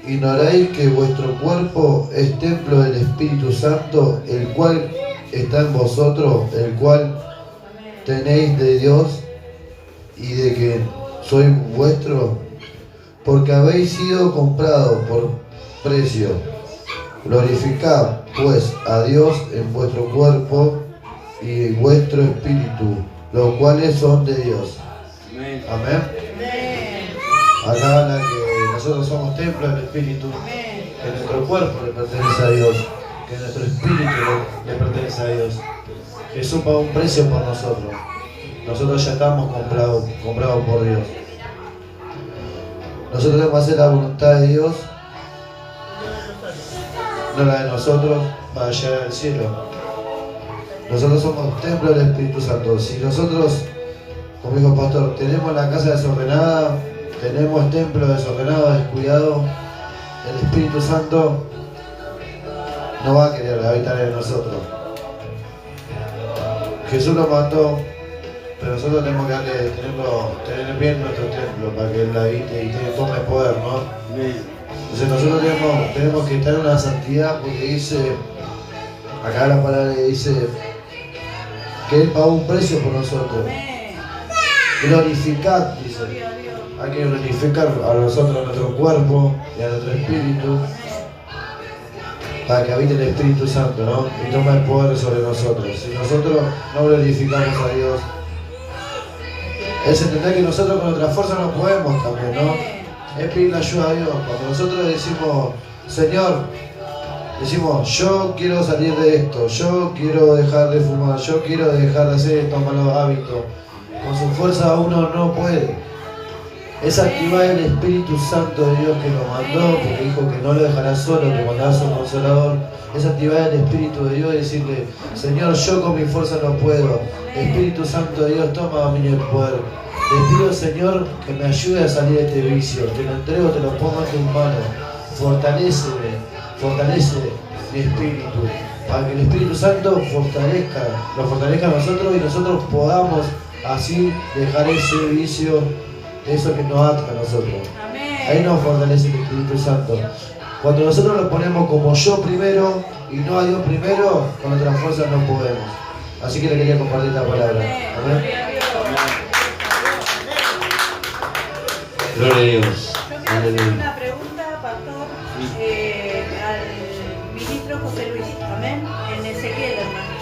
¿ignoráis que vuestro cuerpo es templo del Espíritu Santo, el cual está en vosotros, el cual tenéis de Dios, y de que sois vuestro? Porque habéis sido comprados por precio. Glorificad pues a Dios en vuestro cuerpo y vuestro espíritu, los cuales son de Dios. Amén. Amén. Acá habla que nosotros somos templo del Espíritu, que nuestro cuerpo le pertenece a Dios, que nuestro espíritu le pertenece a Dios. Jesús pagó un precio por nosotros. Nosotros ya estamos comprados por Dios. Nosotros tenemos que hacer la voluntad de Dios, no la de nosotros, para llegar al cielo. Nosotros somos templo del Espíritu Santo. Si nosotros, como dijo el pastor, tenemos la casa desordenada, tenemos el templo desordenado, descuidado, el Espíritu Santo no va a querer habitar en nosotros. Jesús lo mandó, pero nosotros tenemos que tener bien nuestro templo para que Él habite y tome poder, ¿no? Entonces nosotros tenemos que estar en una santidad, porque dice, acá la palabra dice que Él pagó un precio por nosotros. Glorificad, dice. Hay que glorificar a nosotros, a nuestro cuerpo y a nuestro espíritu, para que habite el Espíritu Santo, ¿no? Y tome el poder sobre nosotros. Si nosotros no glorificamos a Dios, es entender que nosotros con nuestra fuerza no podemos también, ¿no? Es pedir la ayuda a Dios. Cuando nosotros decimos, Señor, decimos, yo quiero salir de esto, yo quiero dejar de fumar, yo quiero dejar de hacer estos malos hábitos. Con su fuerza uno no puede. Es activar el Espíritu Santo de Dios que nos mandó, porque dijo que no lo dejará solo, que mandará a su Consolador. Es activar el Espíritu de Dios y decirle, Señor, yo con mi fuerza no puedo. Espíritu Santo de Dios, toma dominio del poder. Te pido, Señor, que me ayude a salir de este vicio. Te lo entrego, te lo pongo en tus manos. Fortalece mi espíritu, para que el Espíritu Santo lo fortalezca a nosotros y nosotros podamos así dejar ese vicio, eso que nos ata a nosotros. Ahí nos fortalece el Espíritu Santo. Cuando nosotros lo ponemos como yo primero y no a Dios primero, con nuestras fuerzas no podemos. Así que le quería compartir esta palabra. Amén. Gloria a Dios. Yo quiero hacer una pregunta, pastor, al ministro José Luis. Amén. En Ezequiel, hermano.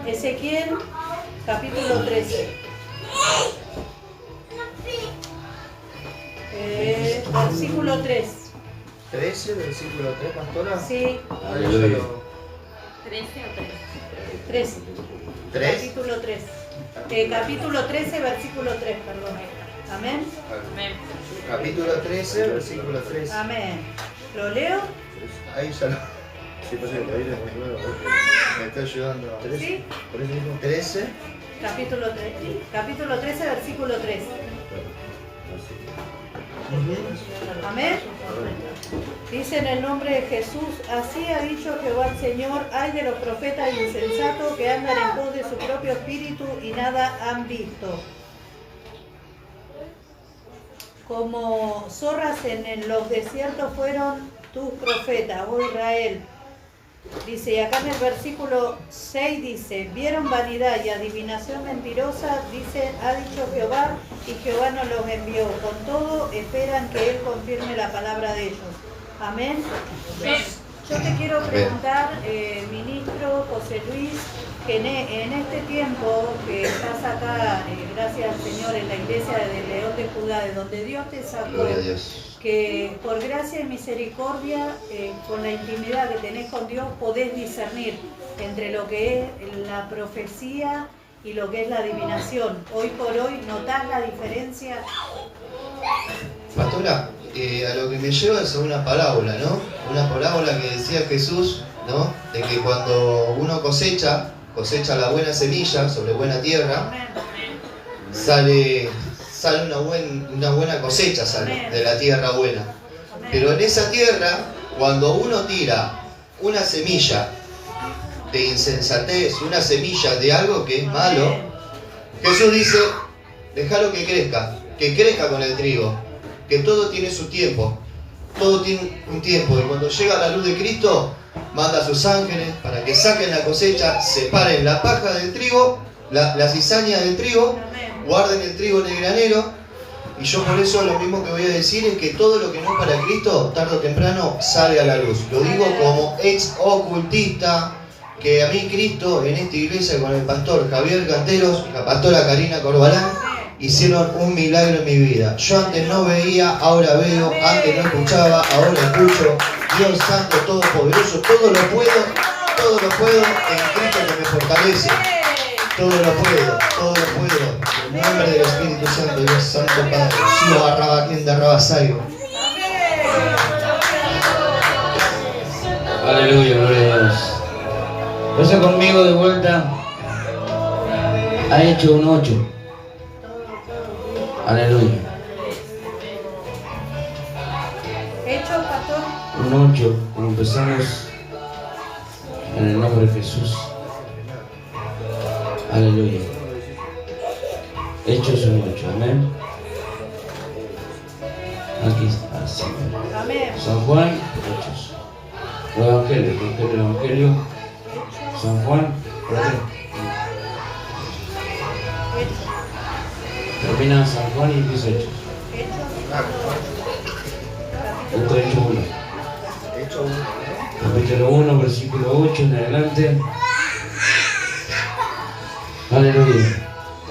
Ezequiel, capítulo 13. Versículo 3. 13, versículo 3, pastora. Sí, Aleluya. 13 o 13. 13. 3. Capítulo 3. Capítulo 13, versículo 3, perdón. Amén. Amén. Capítulo 13, versículo 3. Amén. ¿Lo leo? Ahí ya lo. Sí, pues ahí es muy nuevo. Me está ayudando. Sí. 13. Capítulo 3. Capítulo 13, versículo 3. Amén. Dice en el nombre de Jesús, así ha dicho Jehová el Señor, ay de los profetas insensatos que andan en pos de su propio espíritu y nada han visto. Como zorras en los desiertos fueron tus profetas, oh Israel. Dice, y acá en el versículo 6 dice, vieron vanidad y adivinación mentirosa, dice, ha dicho Jehová, y Jehová nos los envió. Con todo, esperan que Él confirme la palabra de ellos. Amén. Yo te quiero preguntar, ministro José Luis, que en este tiempo que estás acá, gracias al Señor, en la iglesia de León de Judá, de donde Dios te sacó, Gloria a Dios. que por gracia y misericordia, con la intimidad que tenés con Dios, podés discernir entre lo que es la profecía y lo que es la adivinación. Hoy por hoy, ¿notás la diferencia? Pastora, a lo que me lleva es a una parábola, ¿no? Una parábola que decía Jesús, ¿no? De que cuando uno cosecha la buena semilla sobre buena tierra, sale una buena cosecha sale de la tierra buena. Pero en esa tierra, cuando uno tira una semilla de insensatez, una semilla de algo que es malo, Jesús dice, Dejalo que crezca con el trigo, que todo tiene su tiempo, todo tiene un tiempo, y cuando llega la luz de Cristo, manda a sus ángeles para que saquen la cosecha, separen la paja del trigo, la cizaña del trigo, guarden el trigo en el granero. Y yo por eso lo mismo que voy a decir es que todo lo que no es para Cristo, tarde o temprano, sale a la luz. Lo digo como ex ocultista, que a mí Cristo en esta iglesia con el pastor Javier Canteros y la pastora Karina Corbalán hicieron un milagro en mi vida. Yo antes no veía, ahora veo, antes no escuchaba, ahora escucho. Dios Santo, Todopoderoso, todo lo puedo en Cristo que me fortalece. Todo lo puedo. En el nombre del Espíritu Santo, Dios Santo Padre. Si lo agarraba quien derraba saigo. Aleluya, gloria a Dios. Pasa conmigo de vuelta a Hechos 1:8. Aleluya. Hechos, pastor. 1:8. Cuando empezamos en el nombre de Jesús. Aleluya. Hechos 1:8. Amén. Aquí está. Así. Amén. San Juan, Hechos. El Evangelio. San Juan, por aquí. Termina San Juan y empieza Hechos. Esto es Hechos 1. Capítulo 1, versículo 8 en adelante. Aleluya.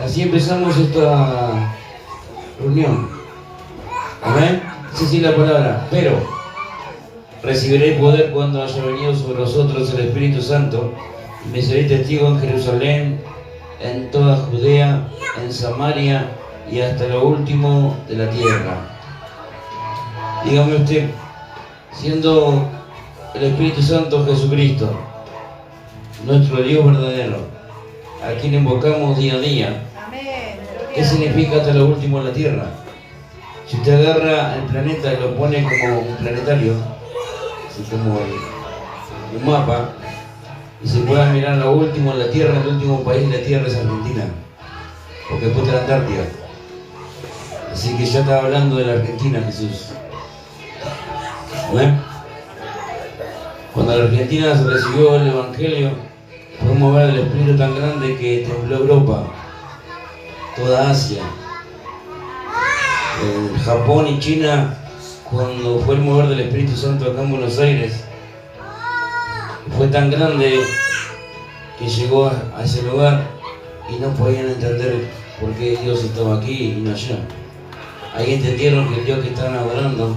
Así empezamos esta reunión. Amén. Sí, la palabra. Pero recibiréis poder cuando haya venido sobre vosotros el Espíritu Santo, y me seréis testigo en Jerusalén, en toda Judea, en Samaria y hasta lo último de la tierra. Dígame usted, siendo el Espíritu Santo Jesucristo, nuestro Dios verdadero, a quien invocamos día a día, ¿qué significa hasta lo último de la tierra? Si usted agarra el planeta y lo pone como un planetario, así como un mapa, y se pueda mirar lo último en la Tierra, el último país de la Tierra es Argentina, porque después de la Antártida. Así que ya estaba hablando de la Argentina, Jesús. ¿Ven? Cuando la Argentina se recibió el Evangelio, fue un mover del Espíritu tan grande que tembló Europa, toda Asia, Japón y China. Cuando fue el mover del Espíritu Santo acá en Buenos Aires, fue tan grande que llegó a ese lugar y no podían entender por qué Dios estaba aquí y no allá. Ahí entendieron que el Dios que estaban adorando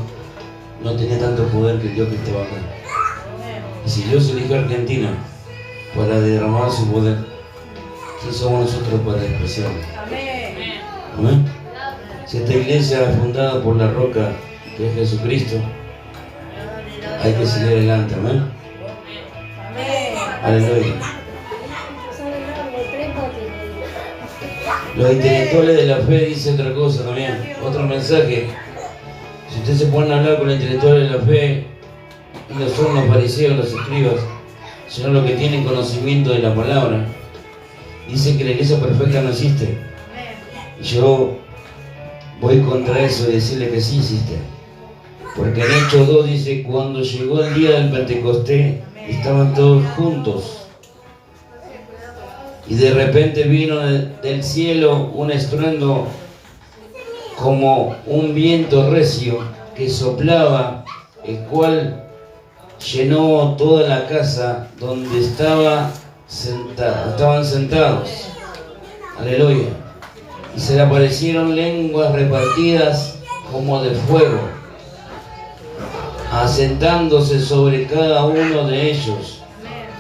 no tenía tanto poder que el Dios que estaba acá. Y si Dios eligió a Argentina para derramar su poder, ¿quién somos nosotros para despreciarlo? ¿Amén? Si esta iglesia es fundada por la roca que es Jesucristo, hay que seguir adelante. Amén. Aleluya. Los intelectuales de la fe dicen otra cosa también, otro mensaje. Si ustedes se ponen a hablar con los intelectuales de la fe, no son los fariseos, los escribas, sino los que tienen conocimiento de la palabra, dicen que la iglesia perfecta no existe. Y yo voy contra eso y decirle que sí existe. Porque en Hechos 2 dice, cuando llegó el día del Pentecostés, estaban todos juntos. Y de repente vino del cielo un estruendo como un viento recio que soplaba, el cual llenó toda la casa donde estaban sentados. Aleluya. Y se le aparecieron lenguas repartidas como de fuego, asentándose sobre cada uno de ellos.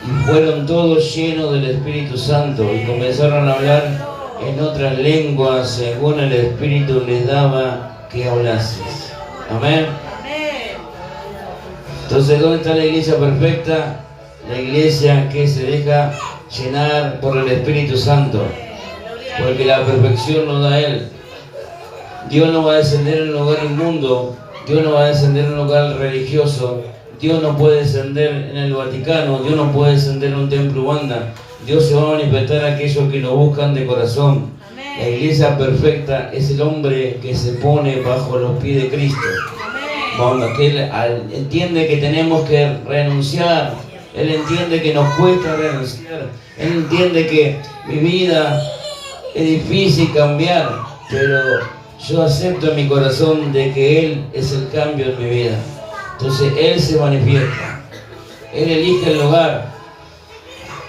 Y fueron todos llenos del Espíritu Santo y comenzaron a hablar en otras lenguas según el Espíritu les daba que hablases. Amén. Entonces, ¿dónde está la iglesia perfecta? La iglesia que se deja llenar por el Espíritu Santo, porque la perfección nos da Él. Dios no va a descender en un lugar inmundo, Dios no va a descender en un lugar religioso, Dios no puede descender en el Vaticano, Dios no puede descender en un templo Wanda. Dios se va a manifestar a aquellos que lo buscan de corazón. La iglesia perfecta es el hombre que se pone bajo los pies de Cristo. Cuando aquel entiende que tenemos que renunciar, él entiende que nos cuesta renunciar, él entiende que mi vida es difícil cambiar, pero yo acepto en mi corazón de que Él es el cambio en mi vida. Entonces Él se manifiesta, Él elige el lugar,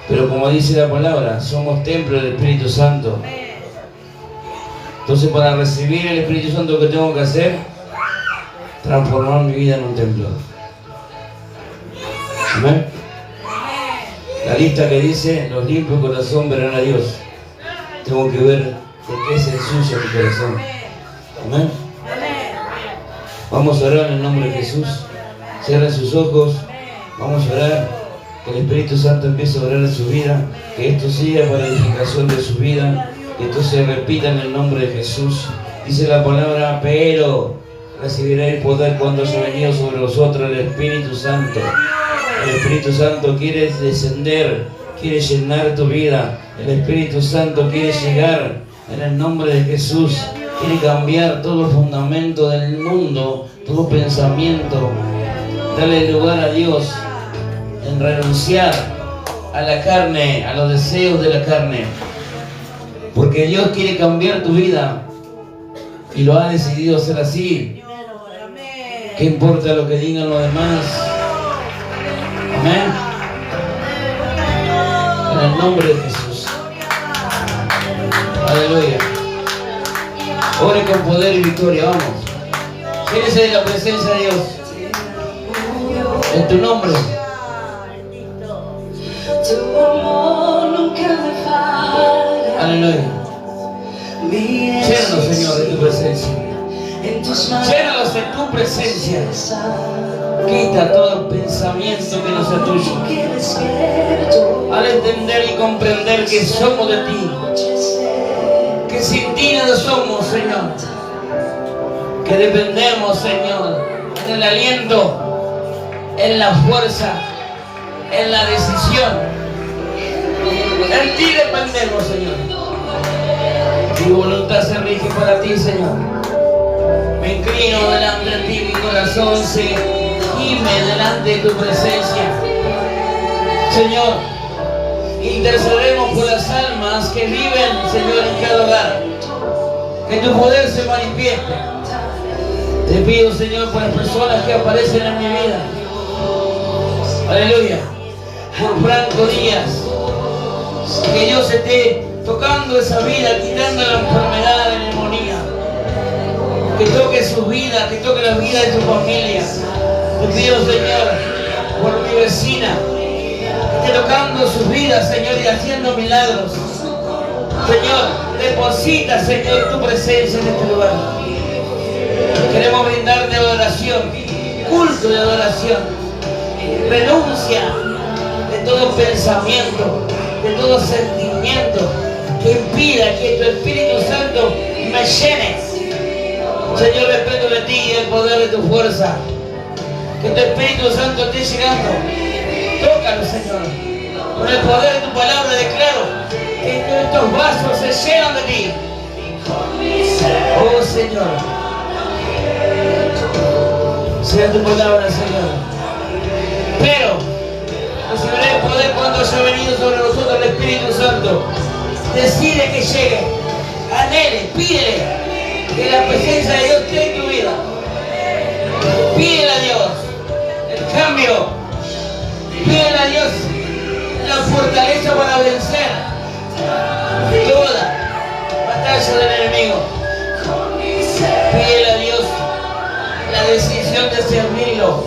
pero como dice la palabra, somos templo del Espíritu Santo. Entonces para recibir el Espíritu Santo, ¿qué tengo que hacer? Transformar mi vida en un templo. Amén. La lista que dice, los limpios de corazón verán a Dios. Tengo que ver de qué se ensucia mi corazón. Amén. Vamos a orar en el nombre de Jesús. Cierren sus ojos. Vamos a orar. Que el Espíritu Santo empiece a orar en su vida. Que esto siga para edificación de su vida. Que esto se repita en el nombre de Jesús. Dice la palabra, pero recibiréis poder cuando haya venido sobre vosotros el Espíritu Santo. El Espíritu Santo quiere descender, quiere llenar tu vida. El Espíritu Santo quiere llegar en el nombre de Jesús. Quiere cambiar todo fundamento del mundo, todo pensamiento. Darle lugar a Dios en renunciar a la carne, a los deseos de la carne. Porque Dios quiere cambiar tu vida y lo ha decidido hacer así. ¿Qué importa lo que digan los demás? Amén. En el nombre de Jesús. Aleluya. Ore con poder y victoria, vamos. Quédese de la presencia de Dios. En tu nombre. Aleluya. Llénanos, Señor, de tu presencia. Llénanos de tu presencia. Quita todo pensamiento que no sea tuyo. Al entender y comprender que somos de ti, que sin ti nada somos, Señor, que dependemos, Señor, en el aliento, en la fuerza, en la decisión. En ti dependemos, Señor. Mi voluntad se rige para ti, Señor. Me inclino delante de ti, mi corazón se gime delante de tu presencia. Señor, intercedemos por las almas que viven, Señor, en cada hogar. Que tu poder se manifieste. Te pido, Señor, por las personas que aparecen en mi vida. Aleluya. Por Franco Díaz. Que Dios esté tocando esa vida, quitando la enfermedad de neumonía. Que toque su vida, que toque la vida de tu familia. Te pido, Señor, por mi vecina, que esté tocando sus vidas, Señor, y haciendo milagros. Señor, deposita, Señor, tu presencia en este lugar. Queremos brindarte adoración, culto de adoración. Renuncia de todo pensamiento, de todo sentimiento que impida que tu Espíritu Santo me llene. Señor, respeto de ti y el poder de tu fuerza. Que tu Espíritu Santo esté llegando. Tócalo, Señor. Con el poder de tu palabra declaro que estos vasos se llenan de ti. Oh, Señor. Sea tu palabra, Señor. Pero recibiré el poder cuando haya venido sobre nosotros el Espíritu Santo. Decide que llegue. Anhele, pídele que la presencia de Dios esté en tu vida. Pídele a Dios el cambio. Pídele a Dios la fortaleza para vencer toda batalla del enemigo. Pídele a Dios la decisión de servirlo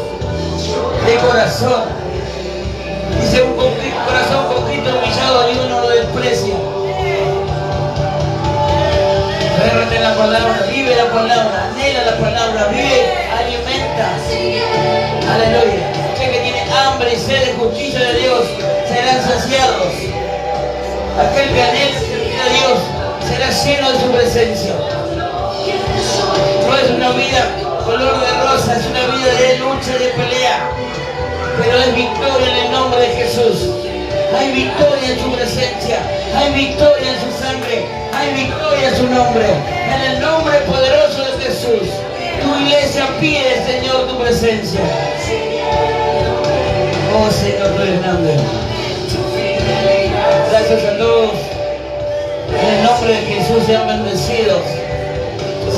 de corazón. Dice un corazón poquito humillado y uno lo desprecia. Agárrate en la palabra, vive la palabra, anhela la palabra, vive, alimenta. Aleluya. Aquel que tiene hambre y sed de justicia de Dios serán saciados. Aquel que anhela servir a Dios será lleno de su presencia. No es una vida color de rosa, es una vida de lucha y de pelea. Pero hay victoria en el nombre de Jesús. Hay victoria en su presencia. Hay victoria en su sangre. Hay victoria en su su nombre. En el nombre poderoso de Jesús. Tu iglesia pide, Señor, tu presencia. Oh, Señor, tú eres grande. Gracias a todos. En el nombre de Jesús sean bendecidos,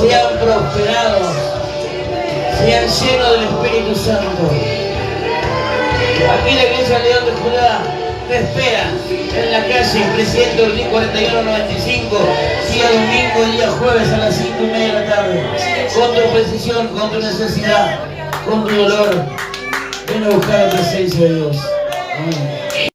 sean prosperados, sean llenos del Espíritu Santo. Aquí la iglesia León de Judá te espera en la calle Presidente Ortiz 4195, día domingo, día jueves a las 5:30 de la tarde. Con tu precisión, con tu necesidad, con tu dolor, ven a buscar la presencia de Dios. Amén.